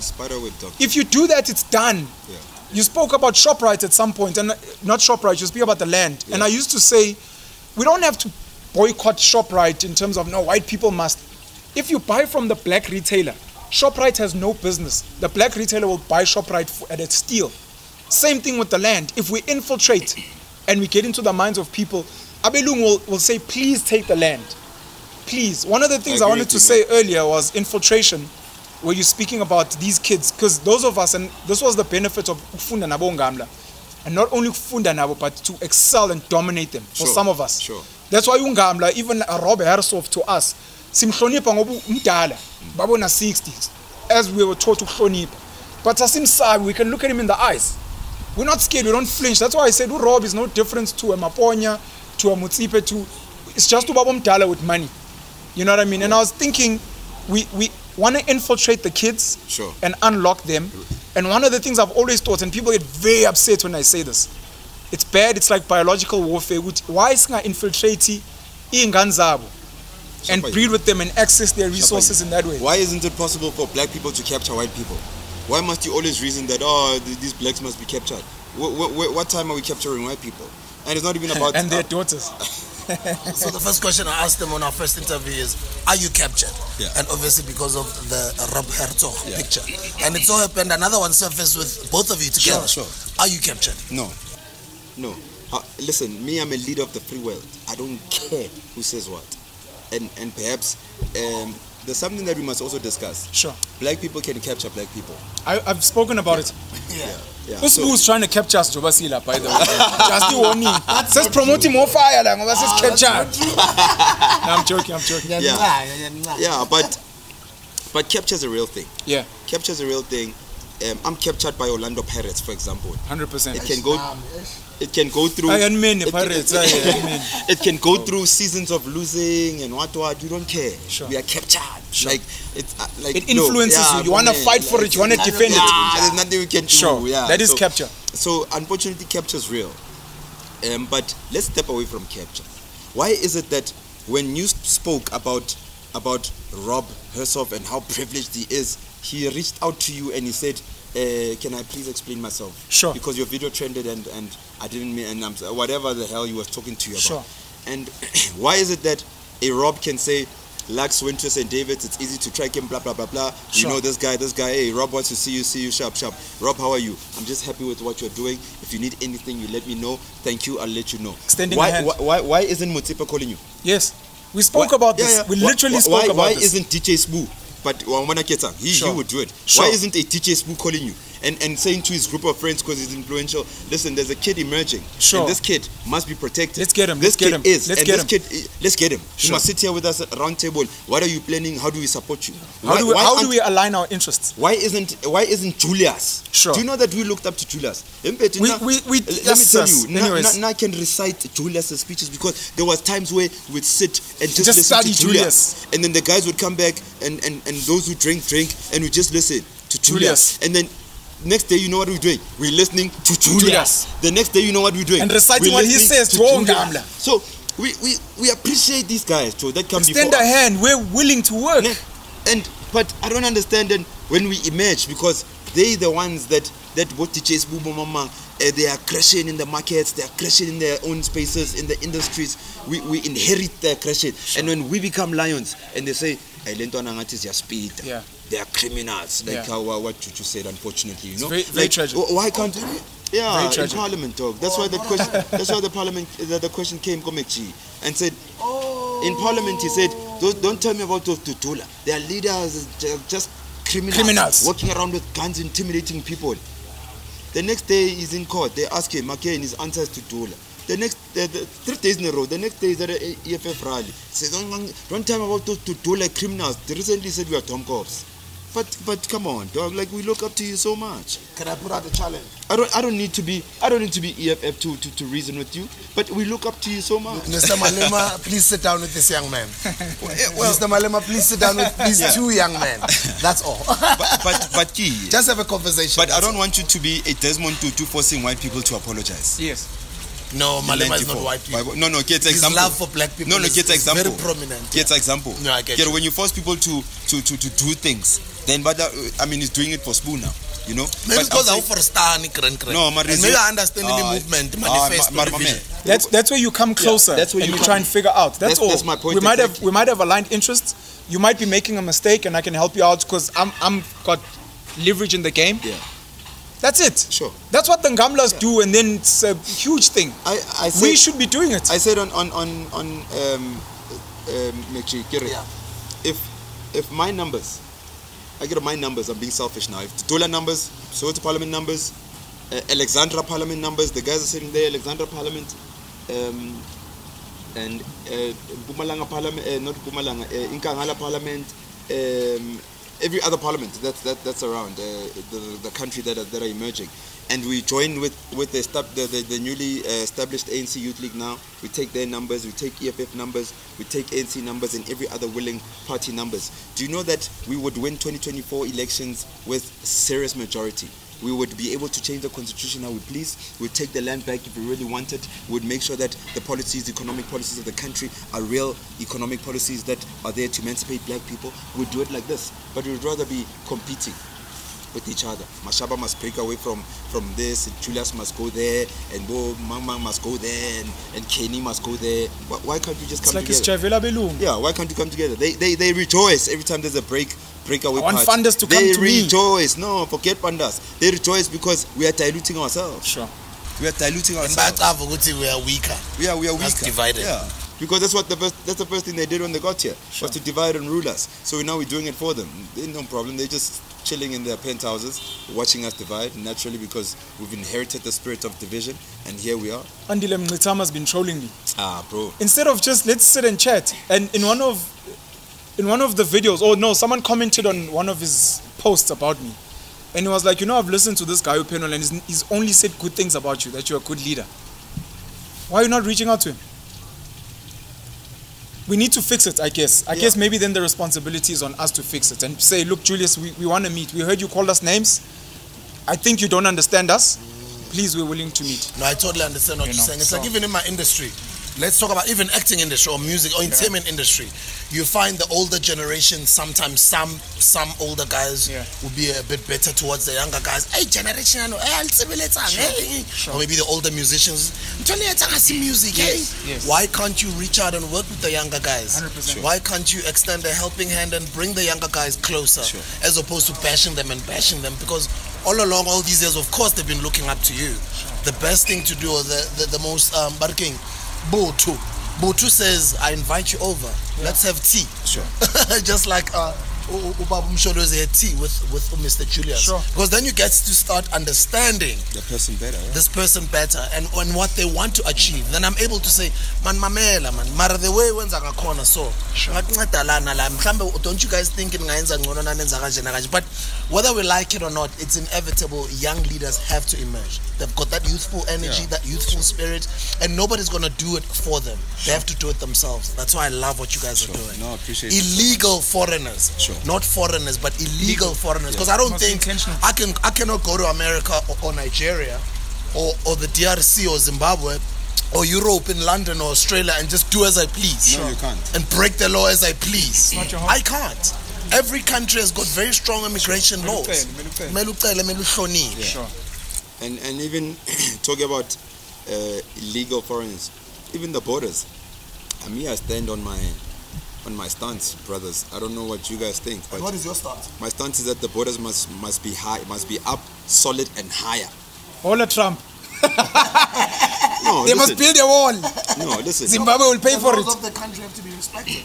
If you do that, it's done. Yeah. You spoke about ShopRite at some point, and not ShopRite, you speak about the land. Yeah. And I used to say, we don't have to boycott ShopRite in terms of, no, white people must. If you buy from the black retailer, ShopRite has no business. The black retailer will buy ShopRite at a steal. Same thing with the land. If we infiltrate and we get into the minds of people, Abelung will say, please take the land. Please. One of the things I wanted to say earlier was infiltration. where you're speaking about these kids, because those of us, and this was the benefit of Ufunda Nabo Ngamla, and not only Ufunda Nabo, but to excel and dominate them for some of us. Sure. That's why Ungamla, even Rob Hersoff to us, Simhlonipa ngobu mdala, babona 60s, as we were taught to Hlonipa. But Asim Saab, we can look at him in the eyes. We're not scared, we don't flinch. That's why I said Rob is no different to a Maponya, to a Mutsipe, to it's just to Babam Dala with money. You know what I mean? And I was thinking, we want to infiltrate the kids and unlock them. And one of the things I've always thought, and people get very upset when I say this, it's bad, it's like biological warfare. Why is it infiltrate Inganzabo and breed with them and access their resources in that way? Why isn't it possible for black people to capture white people? Why must you always reason that, oh, these blacks must be captured? What time are we capturing white people? And it's not even about... and their daughters. So the first question I asked them on our first interview is, are you captured? Yeah. And obviously because of the Rob Herzog picture. And it so happened another one surfaced with both of you together. Sure. Are you captured? No. Listen, me, I'm a leader of the free world. I don't care who says what. And perhaps there's something that we must also discuss. Sure. Black people can capture black people. I've spoken about it. Yeah. Who's trying to capture us, Jobasila, by the way? Just the warning. Says promoting more fire, like says capture. No, I'm joking. Yeah, but capture is a real thing. Yeah. Capture is a real thing. I'm captured by Orlando Pirates, for example. 100%. It can go through. It can go through seasons of losing and what. You don't care. Sure. We are captured. Sure. Like it's like it influences you. You want to fight for it. You want to defend it. There's nothing we can do. Sure. Yeah. That is capture. So unfortunately, capture is real. But let's step away from capture. Why is it that when you spoke about Rob Hersoff and how privileged he is, he reached out to you and he said, can I please explain myself? Sure. Because your video trended and I didn't mean, and whatever the hell he was talking to you about. Sure. And why is it that a Rob can say, Lux went to St. David's, it's easy to track him, blah, blah, blah, blah. Sure. You know this guy, hey, Rob wants to see you, sharp. Rob, how are you? I'm just happy with what you're doing. If you need anything, you let me know. Thank you, I'll let you know. Extending a hand. Why isn't Mutsipa calling you? Yes. We spoke about this. Yeah. We literally spoke about this. Why isn't DJ Spoo? But he would do it. Sure. Why isn't a DJ Spoo calling you and saying to his group of friends, because he's influential, listen, there's a kid emerging. Sure. And this kid must be protected. Let's get him. Let's get him. Sure. He must sit here with us at a round table. What are you planning? How do we support you? How do we align our interests? Why isn't Julius? Sure. Do you know that we looked up to Julius? Let me tell you. Now I can recite Julius' speeches because there was times where we'd sit and just listen to Julius. And then the guys would come back and those who drink, and we just listen to Julius. And then next day, you know what we're doing? We're listening to Julius. The next day, you know what we're doing? And reciting what he says to Ngamla. So we appreciate these guys. So that comes extend a hand. We're willing to work. But I don't understand then when we emerge, because they the ones that what DJs Mama, they are crashing in the markets, they are crashing in their own spaces, in the industries. We inherit their crashing. Sure. And when we become lions and they say, speed. Yeah. They are criminals, like what you said. Unfortunately, you know, it's very tragic. Why can't? Yeah, in Parliament talk. That's why the question. That's why the question came, Komechi, and said, in Parliament he said, don't tell me about those Dudula. They are leaders, just criminals walking around with guns, intimidating people. The next day he's in court. They ask him again his answers to Dudula. The next 3 days in a row, the next day is at an EFF rally. He says, don't tell me about those Dudula criminals. They recently said we are Tom Cops. But come on, dog. Like, we look up to you so much. Can I put out a challenge? I don't need to be EFF to reason with you, but we look up to you so much. Mr. Malema, please sit down with this young man. Mr. Malema, please sit down with these 2 young men. That's all. but Key, just have a conversation. But I don't want you to be a Desmond Tutu forcing white people to apologize. Yes. No, Malema is not white people. No, get example. His love for black people get example. Very prominent. Get example. No, I get it. When you force people to do things, then he's doing it for Spoo now. You know? Maybe because I'm for star and maybe I understand the movement, manifest. That's where you come closer. That's where you try and figure out. That's all. That's my point. We might have aligned interests. You might be making a mistake, and I can help you out because I'm got leverage in the game. Yeah. That's it. Sure. That's what the Ngamlas do, and then it's a huge thing. We should be doing it. I said on Mekchi, if my numbers I get my numbers. I'm being selfish now. If Dudula numbers, Soweto Parliament numbers, Alexandra Parliament numbers, the guys are sitting there, Alexandra Parliament, and Mpumalanga Parliament, not Mpumalanga, Nhlanhla Parliament, every other parliament that's around the country that are emerging, and we join with the newly established ANC Youth League now. We take their numbers, we take EFF numbers, we take ANC numbers, and every other willing party numbers. Do you know that we would win 2024 elections with serious majority? We would be able to change the constitution how we please. We'd take the land back if we really wanted. We'd make sure that the policies, economic policies of the country are real economic policies that are there to emancipate black people. We'd do it like this. But we'd rather be competing with each other. Mashaba must break away from this, and Julius must go there, and Bo Mama must go there, and Kenny must go there. Why can't we just come together? It's like it's Chavela Belum. Yeah, why can't we come together? They rejoice every time there's a breakaway I want party. funders to come to me. They rejoice. No, forget funders. They rejoice because we are diluting ourselves. Sure. We are diluting And ourselves. we are weaker. We are weaker. Us divided. Yeah. Because that's the first thing they did when they got here, was to divide and rule us. So now we're doing it for them. There's no problem. They're just chilling in their penthouses, watching us divide, naturally, because we've inherited the spirit of division, and here we are. Andile Mngcitama's been trolling me. Bro. Instead of just let's sit and chat, and in one of the videos, someone commented on one of his posts about me, and he was like, I've listened to this guy Penuel, and he's only said good things about you, that you're a good leader. Why are you not reaching out to him? We need to fix it, I guess. I guess maybe then the responsibility is on us to fix it and say, look, Julius, we want to meet. We heard you called us names. I think you don't understand us. Please, we're willing to meet. No, I totally understand what you're saying. It's like even in my industry, let's talk about even acting industry or music or entertainment industry. You find the older generation, sometimes some older guys will be a bit better towards the younger guys. Hey, generation, or maybe the older musicians. Music, yes. Why can't you reach out and work with the younger guys? 100%. Why can't you extend a helping hand and bring the younger guys closer, as opposed to bashing them? Because all along all these years, of course, they've been looking up to you. The best thing to do, or the most barking, Botu says, I invite you over. Let's have tea. Sure. Just like Ubaba Msholozi had tea with Mr. Julius. Sure. Because then you get to start understanding The person better. Yeah? this person better and what they want to achieve. Then I'm able to say, man, mamela, man, mara the way when zanga corner, so don't you guys think but whether we like it or not, it's inevitable. Young leaders have to emerge. They've got that youthful energy, that youthful spirit, and nobody's going to do it for them. They have to do it themselves. That's why I love what you guys are doing. No, I appreciate Illegal foreigners, not foreigners, but illegal foreigners. Because I don't think I cannot go to America or Nigeria or the DRC or Zimbabwe or Europe, in London or Australia, and just do as I please. No, you can't. And break the law as I please. not your home. I can't. Every country has got very strong immigration laws. Sure. And even talking about illegal foreigners, even the borders. I stand on my stance, brothers. I don't know what you guys think, but What is your stance? my stance is that the borders must be high, must be up, solid, and higher. Hola Trump. No, They listen. must build a wall. No, listen. Zimbabwe will pay The for laws it. of the country have to be respected.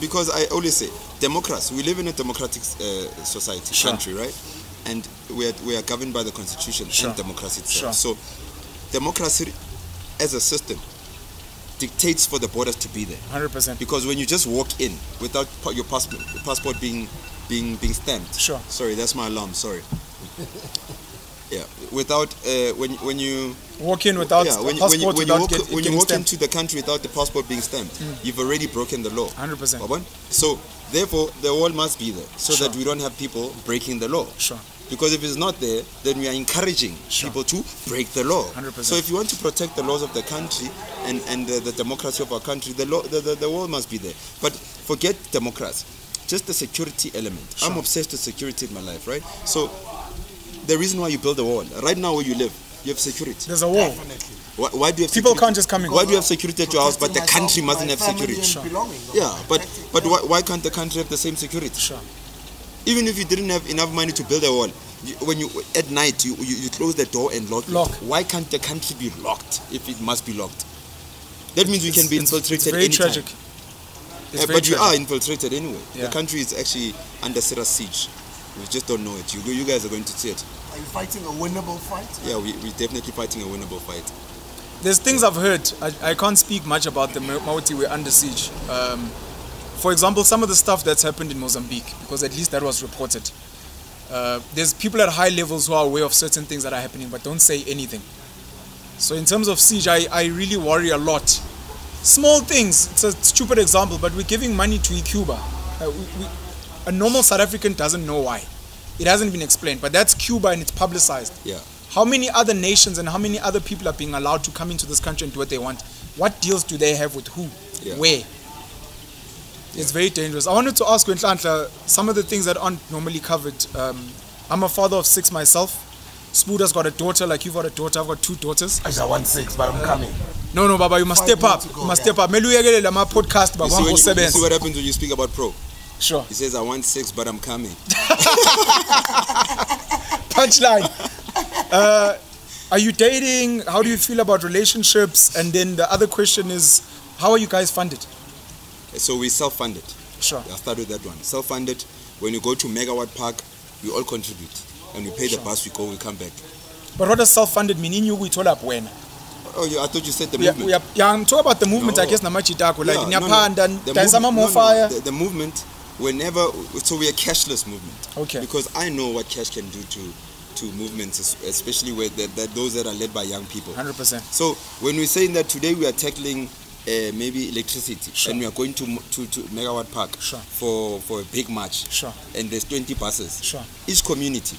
Because I always say, democracy. We live in a democratic society, country, right? And we are governed by the constitution and democracy itself. So, democracy as a system dictates for the borders to be there. 100%. Because when you just walk in without your passport being stamped. Sure. Sorry, that's my alarm. Sorry. Yeah. Without when you Walk in without when passport, you getting walk stamped. into the country without the passport being stamped, you've already broken the law. 100%. Babon? So therefore the wall must be there so that we don't have people breaking the law. Sure. Because if it's not there, then we are encouraging people to break the law. 100%. So if you want to protect the laws of the country and the democracy of our country, the wall must be there. But forget democracy, just the security element. I'm obsessed with security in my life, right? So the reason why you build a wall, right now where you live, you have security. There's a wall. Why do you have People security? can't just come in. Why do you have security at your house, but the country mustn't have security? Yeah, but why can't the country have the same security? Sure. Even if you didn't have enough money to build a wall, when you at night you close the door and lock it. Why can't the country be locked if it must be locked? That means we can be infiltrated. It's very anytime. tragic. But we are infiltrated anyway. Yeah. The country is actually under serious siege. We just don't know it. You guys are going to see it. Are you fighting a winnable fight? Yeah, we're definitely fighting a winnable fight. There's things I've heard. I can't speak much about the Mauti we're under siege. For example, some of the stuff that's happened in Mozambique, because at least that was reported. There's people at high levels who are aware of certain things that are happening but don't say anything. So in terms of siege, I really worry a lot. Small things, it's a stupid example, but we're giving money to Cuba. A normal South African doesn't know why. It hasn't been explained, but that's Cuba and it's publicized. Yeah. How many other nations and how many other people are being allowed to come into this country and do what they want? What deals do they have with who? Yeah. Where? It's very dangerous. I wanted to ask Nhlanhla some of the things that aren't normally covered. I'm a father of 6 myself. Spuda's got a daughter, like you've got a daughter. I've got 2 daughters. I want 6, but I'm coming. No, Baba, you must step up. You must step up. Podcast, you see what happens when you speak about pro? Sure. He says, I want 6, but I'm coming. Punchline. Are you dating? How do you feel about relationships? And then the other question is, how are you guys funded? So we self-funded. Sure. I'll start with that one. Self-funded. When you go to Megawatt Park, we all contribute. And we pay the bus, we go, we come back. But what does self-funded mean? In you, we told up when? Oh, I thought you said the movement. Yeah, I'm talking about the movement, No. I guess, Namachitako. Like, The movement, whenever, so we're a cashless movement. Okay. Because I know what cash can do to movements, especially where those that are led by young people. 100%. So when we're saying that today we are tackling maybe electricity, Sure. and we are going to Megawatt Park Sure. for a big march, Sure. and there's 20 buses. Sure. Each community,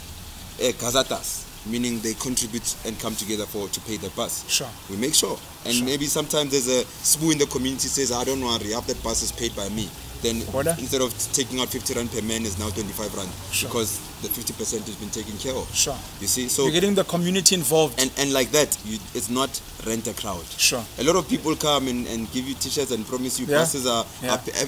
gazatas, meaning they contribute and come together to pay the bus. Sure. We make sure. And Sure. maybe sometimes there's a SPU in the community says, I don't worry, half that bus is paid by me. Then Order. instead of taking out 50 rand per man, is now 25 rand. Sure. Because the 50% has been taken care of. Sure. You see? So You're getting the community involved. and like that, it's not rent a crowd. Sure. A lot of people come and give you t-shirts and promise you Yeah. buses are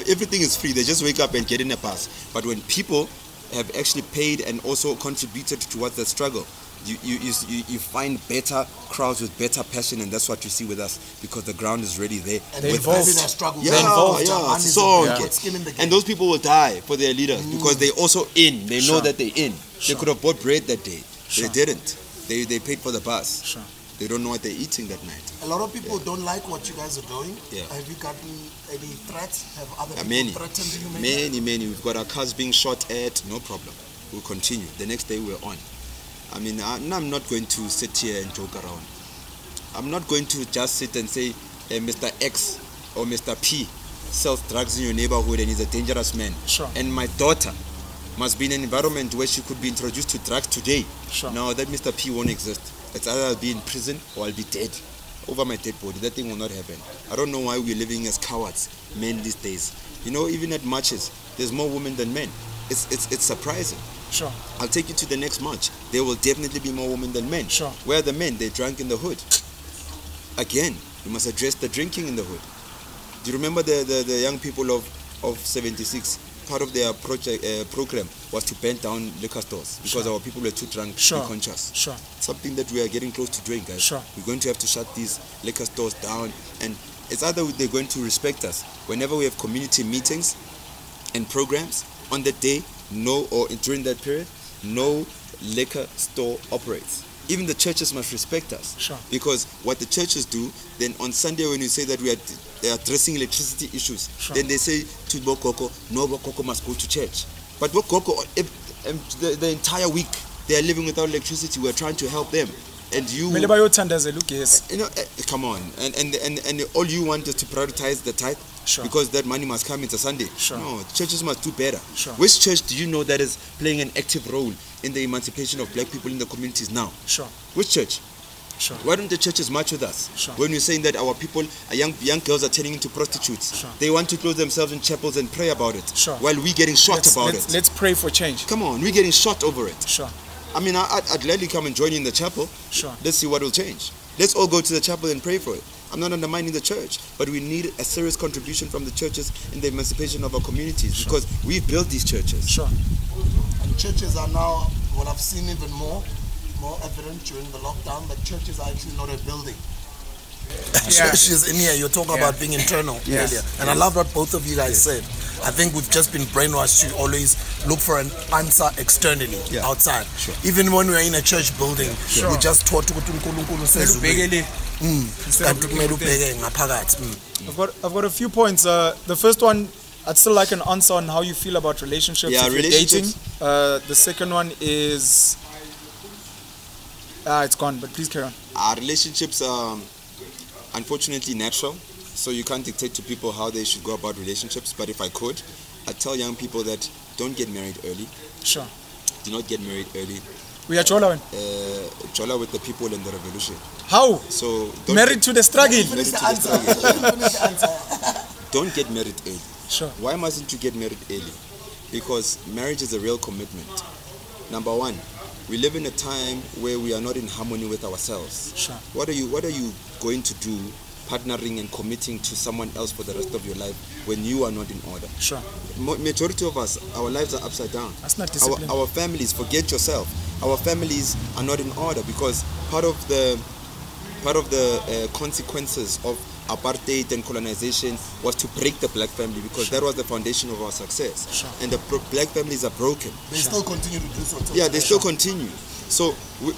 everything is free. They just wake up and get in a bus. But when people have actually paid and also contributed towards the struggle, you find better crowds with better passion, and that's what you see with us, because the ground is really there. And They're with involved. their struggle. Yeah, They're involved. yeah. So, Yeah. Skin in the game. and those people will die for their leaders because they also in. They know Sure. that they're in. Sure. They could have bought bread that day. Sure. They didn't. They paid for the bus. Sure. They don't know what they're eating that night. A lot of people don't like what you guys are doing. Yeah. Have you gotten any threats? Have other people Many. threatened you? Maybe? Many. We've got our cars being shot at. No problem. We'll continue. The next day we're on. I mean, I'm not going to sit here and joke around. I'm not going to just sit and say Mr. X or Mr. P sells drugs in your neighborhood and he's a dangerous man. Sure. And my daughter must be in an environment where she could be introduced to drugs today. Sure. No, that Mr. P won't exist. It's either I'll be in prison or I'll be dead. Over my dead body. That thing will not happen. I don't know why we're living as cowards, men these days. You know, even at marches, there's more women than men. It's surprising. Sure. I'll take you to the next march. There will definitely be more women than men. Sure. Where are the men? They're drunk in the hood. Again, we must address the drinking in the hood. Do you remember the young people of 76? Part of their program was to burn down liquor stores because Sure. our people were too drunk Sure. to be conscious. Sure. Something that we are getting close to doing, guys. Sure. We're going to have to shut these liquor stores down, and it's either they're going to respect us. Whenever we have community meetings and programs, on that day, during that period, no liquor store operates. Even the churches must respect us. Sure. Because what the churches do, then on Sunday when you say that we are addressing electricity issues, Sure. then they say to Bokoko, no, Bokoko must go to church. But Bokoko, the entire week, they are living without electricity. We're trying to help them. And you know, come on. And all you want is to prioritize the tithe. Sure. Because that money must come into Sunday. Sure. No, churches must do better. Sure. Which church do you know that is playing an active role in the emancipation of black people in the communities now? Sure. Which church? Sure. Why don't the churches march with us? Sure. When you're saying that our people, young girls are turning into prostitutes. Sure. They want to close themselves in chapels and pray about it. Sure. While we're getting shot about it. Let's pray for change. Come on, we're getting shot over it. Sure. I mean, I'd gladly come and join you in the chapel. Sure. Let's see what will change. Let's all go to the chapel and pray for it. I'm not undermining the church, but we need a serious contribution from the churches in the emancipation of our communities. Sure. Because we built these churches. Sure. And churches are now, what I've seen even more evident during the lockdown, that churches are actually not a building. Yeah. Churches in here, you're talking about being internal earlier. And I love what both of you guys said. I think we've just been brainwashed to always look for an answer externally, outside. Sure. Even when we're in a church building, we just taught to I've got a few points. The first one, I'd still like an answer on how you feel about relationships if you're dating. The second one is... it's gone, but please carry on. Relationships are unfortunately natural, so you can't dictate to people how they should go about relationships. But if I could, I'd tell young people that don't get married early. Sure. Do not get married early. We are Chola. Chola with the people in the revolution. How? So married to the struggle. Don't get married early. Sure. Why mustn't you get married early? Because marriage is a real commitment. Number one, we live in a time where we are not in harmony with ourselves. Sure. What are you going to do, partnering and committing to someone else for the rest of your life when you are not in order? Sure. Majority of us, our lives are upside down. That's not discipline. Our families, forget yourself. Our families are not in order because part of the consequences of apartheid and colonization was to break the black family, because that was the foundation of our success. Sure. And the black families are broken. They still continue to do so. Yeah, they still continue. So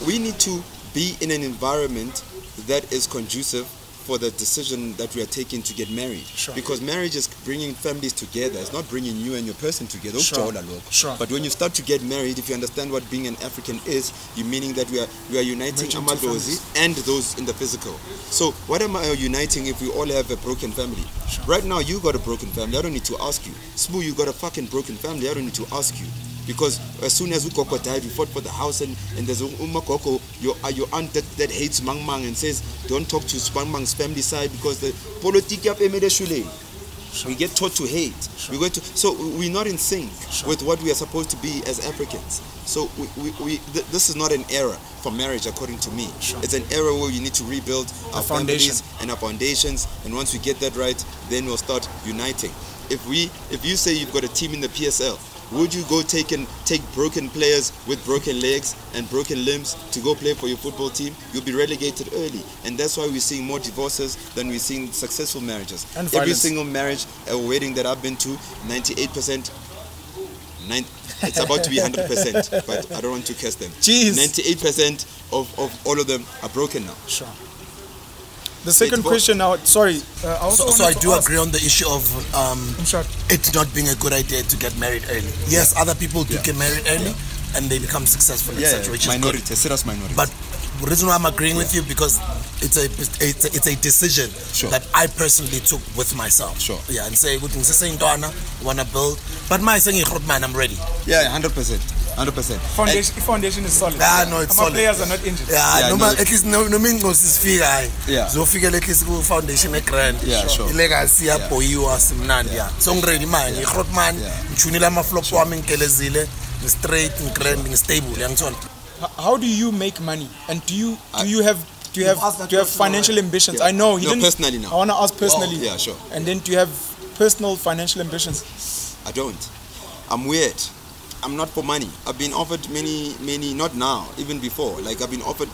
we need to be in an environment that is conducive for the decision that we are taking to get married. Sure. Because marriage is bringing families together. It's not bringing you and your person together. Sure. Sure. But when you start to get married, if you understand what being an African is, you meaning that we are uniting Amadozi and those in the physical. So what am I uniting if we all have a broken family? Sure. Right now, you got a broken family. I don't need to ask you. Sbu, you got a fucking broken family. I don't need to ask you. Because as soon as Ukoko died, we fought for the house, and there's Umakoko, your aunt that hates Mang Mang and says, don't talk to Mang Mang's family side because the politika pemede shule. We get taught to hate. Sure. So we're not in sync Sure. with what we are supposed to be as Africans. So this is not an era for marriage, according to me. Sure. It's an era where you need to rebuild our foundation families and our foundations. And once we get that right, then we'll start uniting. If you say you've got a team in the PSL, would you go take broken players with broken legs and broken limbs to go play for your football team? You'll be relegated early. And that's why we're seeing more divorces than we're seeing successful marriages. And every violence. single marriage, a wedding that I've been to, 98%, it's about to be 100%, but I don't want to curse them. Jeez. 98% of all of them are broken now. Sure. The second question now, sorry. I do agree on the issue of it not being a good idea to get married early. Yes, other people do get married early and they become successful, etc. Which is minority, good. a serious minority. But the reason why I'm agreeing with you, because it's a decision that I personally took with myself. Sure. Yeah, and say, wanna build, but my saying, man, I'm ready. Yeah, 100%. 100%. Foundation is solid. No, it's solid. Players are not injured. At least no means is figure. So figure at least go foundation a grand. Yeah, sure. Legacy up or you are simnand. So ready man, you hot man, chunila ma flop warming kelezile, straight and grand and stable. How do you make money? And do you have financial ambitions? I know he didn't. Personally now. I want to ask personally. Yeah, sure. And then do you have personal financial ambitions? I don't. I'm weird. I'm not for money. I've been offered many, not now, even before. Like I've been offered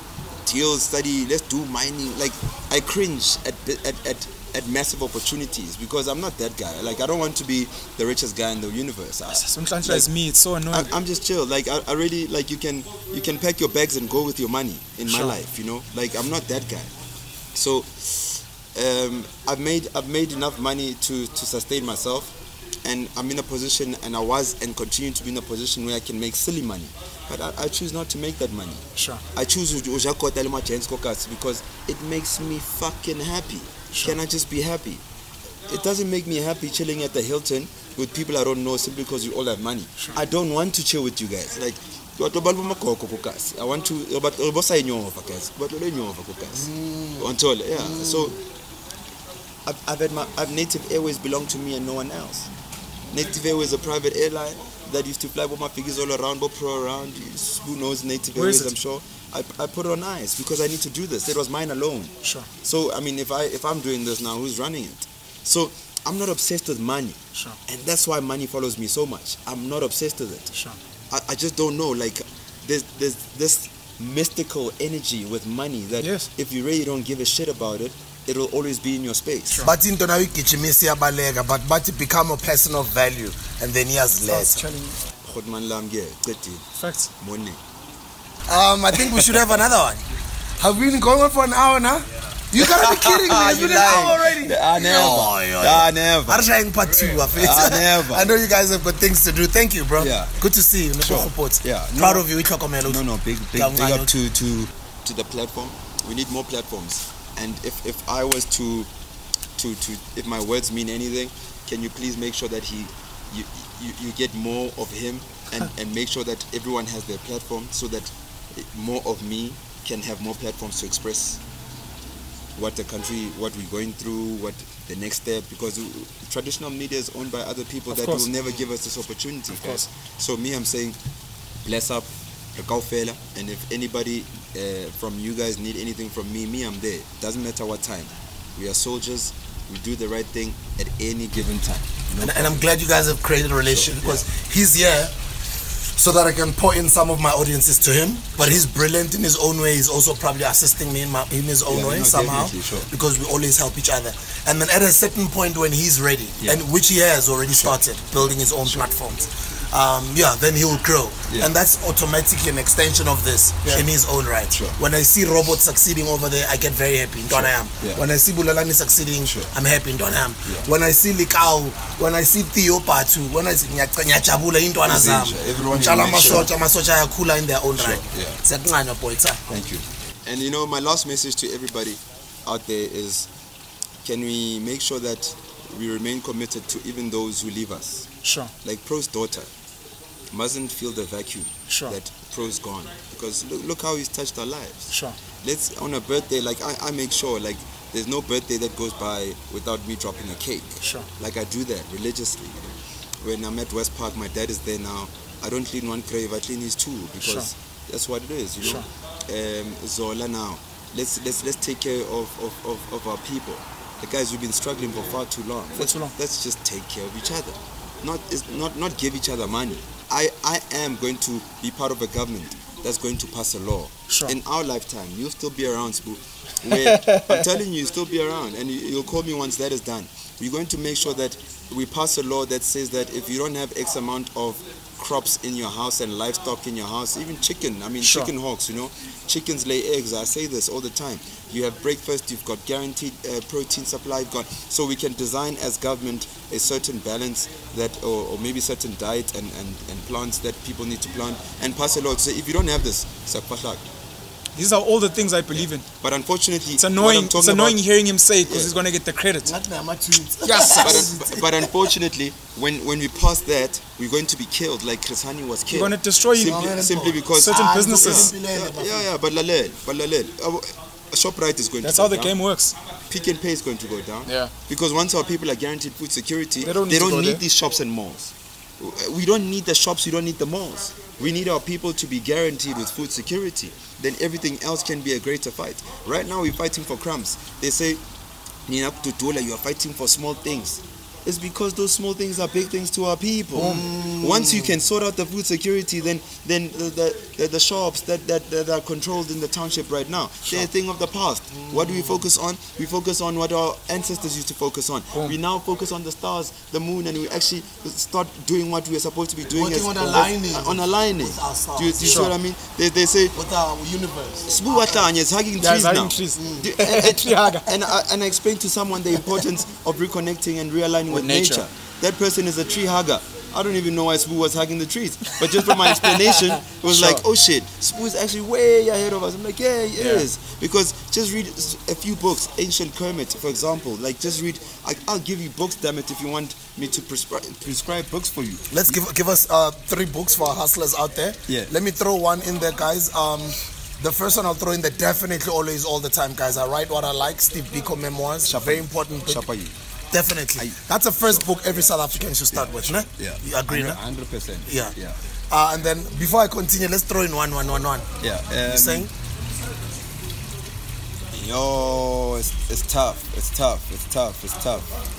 deals, study, let's do mining. Like I cringe at massive opportunities because I'm not that guy. Like I don't want to be the richest guy in the universe. Sometimes it's me. It's so annoying. I'm just chill. Like I really like you can pack your bags and go with your money in my life. You know, like I'm not that guy. So I've made enough money to sustain myself. And I'm in a position, and I was and continue to be in a position where I can make silly money. But I choose not to make that money. Sure. I choose because it makes me fucking happy. Sure. Can I just be happy? It doesn't make me happy chilling at the Hilton with people I don't know simply because you all have money. Sure. I don't want to chill with you guys. Like, I want to, so I've Native Airways belong to me and no one else. Native Airways is a private airline that used to fly with my figures all around, but pro around. Who knows Native Airways? I'm sure. I put it on ice because I need to do this. It was mine alone. Sure. So I mean, if I'm doing this now, who's running it? So I'm not obsessed with money. Sure. And that's why money follows me so much. I'm not obsessed with it. Sure. I just don't know. Like there's this mystical energy with money that if you really don't give a shit about it, it'll always be in your space. But into now but it become a person of value, and then he has less. Facts. I think we should have another one. Have we been going on for an hour now? You gotta be kidding me! It's been an hour already. Never. I'm trying part 2 of it. Never. I know you guys have got things to do. Thank you, bro. Yeah. Good to see you. Sure. Yeah. Proud of you. Big up to the platform. We need more platforms. And if I was to if my words mean anything, can you please make sure that you get more of him and make sure that everyone has their platform, so that more of me can have more platforms to express what the country, what we're going through, what the next step, because traditional media is owned by other people that will never give us this opportunity. So me, I'm saying, bless up, and if anybody from you guys need anything from me, I'm there. Doesn't matter what time. We are soldiers. We do the right thing at any given time. And I'm glad you guys have created a relationship, because he's here so that I can pour in some of my audiences to him. But he's brilliant in his own way. He's also probably assisting me in his own way somehow, because we always help each other. And then at a certain point when he's ready, and which he has already started building his own platforms, then he will grow. And that's automatically an extension of this in his own right. When I see robots succeeding over there, I get very happy. When I see Bulalani succeeding, I'm happy in Donham. When I see Likau, when I see Theo Patu, when I see Nyachabula in Donazam, Masocha Yakula in their own right. Thank you. And you know, my last message to everybody out there is, can we make sure that we remain committed to even those who leave us? Like Pro's daughter mustn't feel the vacuum that Pro's gone, because look how he's touched our lives. Let's, on a birthday, like I make sure, like, there's no birthday that goes by without me dropping a cake. Like I do that religiously. When I'm at West Park, my dad is there now. I don't clean one grave, I clean his two, because that's what it is, you know. Zola now, let's take care of our people. The guys, we've been struggling for far too long. Let's just take care of each other. Not give each other money. I am going to be part of a government that's going to pass a law. In our lifetime, you'll still be around, Spoo. I'm telling you, you'll still be around, and you'll call me once that is done. We're going to make sure that we pass a law that says that if you don't have X amount of crops in your house and livestock in your house, even chicken, chicken hawks, you know, chickens lay eggs. I say this all the time. You have breakfast, you've got guaranteed protein supply, you've got, so we can design as government a certain balance that, or maybe certain diet and plants that people need to plant, and pass a law to say, if you don't have this, these are all the things I believe in. But unfortunately, it's annoying hearing him say, because he's going to get the credit. Yes. But unfortunately, when we pass that, we're going to be killed, like Chris Hani was killed. We're going to destroy simply because certain businesses. But Lalel, ShopRite is going to go down. That's how the game works. Pick and Pay is going to go down. Because once our people are guaranteed food security, they don't need these shops and malls. We don't need the shops, we don't need the malls. We need our people to be guaranteed with food security. Then everything else can be a greater fight. Right now we're fighting for crumbs. They say, Dudula, you are fighting for small things. It's because those small things are big things to our people. Once you can sort out the food security, then the shops that are controlled in the township right now, they're a thing of the past. What do we focus on? We focus on what our ancestors used to focus on. We now focus on the stars, the moon, and we actually start doing what we are supposed to be doing. On aligning. Do you see what I mean? They say, with our universe. It's hugging trees now. And I explained to someone the importance of reconnecting and realigning with nature. That person is a tree hugger. I don't even know why Spoo was hugging the trees, but just from my explanation, it was like, oh shit, Spoo is actually way ahead of us. I'm like, yeah, he is. Because just read a few books, Ancient Kermit, for example. Like, just read. I'll give you books, damn it, if you want me to prescribe books for you. Let's give us 3 books for our hustlers out there. Let me throw one in there, guys. The first one I'll throw in there, definitely, always, all the time, guys. I Write What I Like, Steve Biko Memoirs. Very important book. Definitely. That's the first book every South African should start with, right? You agree, 100%. Yeah. And then, before I continue, let's throw in one. Yeah. You saying? Yo, it's tough.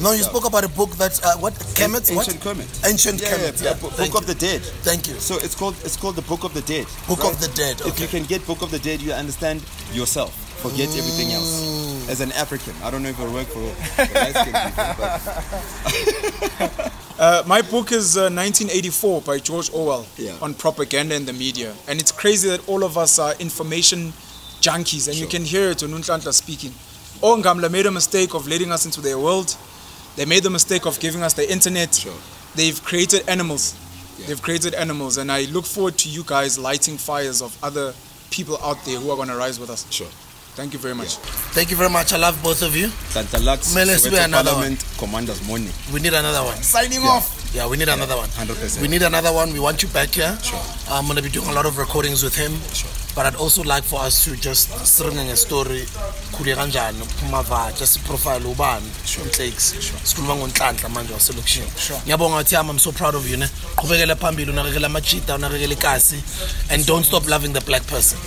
No, you spoke about a book that, Kemet? Ancient Kermit. Ancient Kemet. Yeah. Book of the Dead. Thank you. So it's called the Book of the Dead. Book of the Dead, okay. If you can get Book of the Dead, you understand yourself. forget everything else. As an African, I don't know if it'll work for the light-skinned people, but my book is 1984 by George Orwell on propaganda and the media. And it's crazy that all of us are information junkies, and you can hear it when Nhlanhla speaking. Ongamla made a mistake of letting us into their world. They made the mistake of giving us the internet. They've created animals. They've created animals, and I look forward to you guys lighting fires of other people out there who are going to rise with us. Thank you very much. Thank you very much. I love both of you. Nhlanhla Lux, Soweto Parliament Commander's morning. We need another one. Signing off. Yeah, we need another one. 100%. We need another one. We want you back here. I'm going to be doing a lot of recordings with him. But I'd also like for us to just string a story. Just profile Uban. I'm so proud of you. And don't stop loving the black person.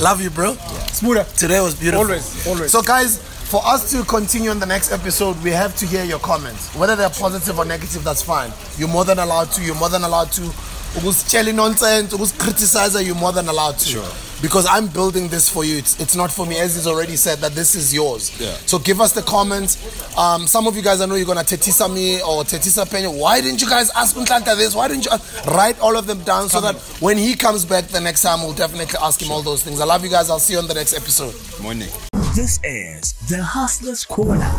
Love you, bro. Smoother. Today was beautiful. Always. So guys, for us to continue in the next episode, we have to hear your comments. Whether they're positive or negative, that's fine. You're more than allowed to. You're more than allowed to. Who's telling nonsense, who's criticizing, you're more than allowed to. Because I'm building this for you. It's not for me, as he's already said, that this is yours. So give us the comments. Some of you guys, I know you're going to tetisa me or tetisa Penuel. Why didn't you guys ask Nhlanhla this? Why didn't you write all of them down so that when he comes back the next time, we'll definitely ask him all those things. I love you guys. I'll see you on the next episode. Morning. This is the Hustler's Corner.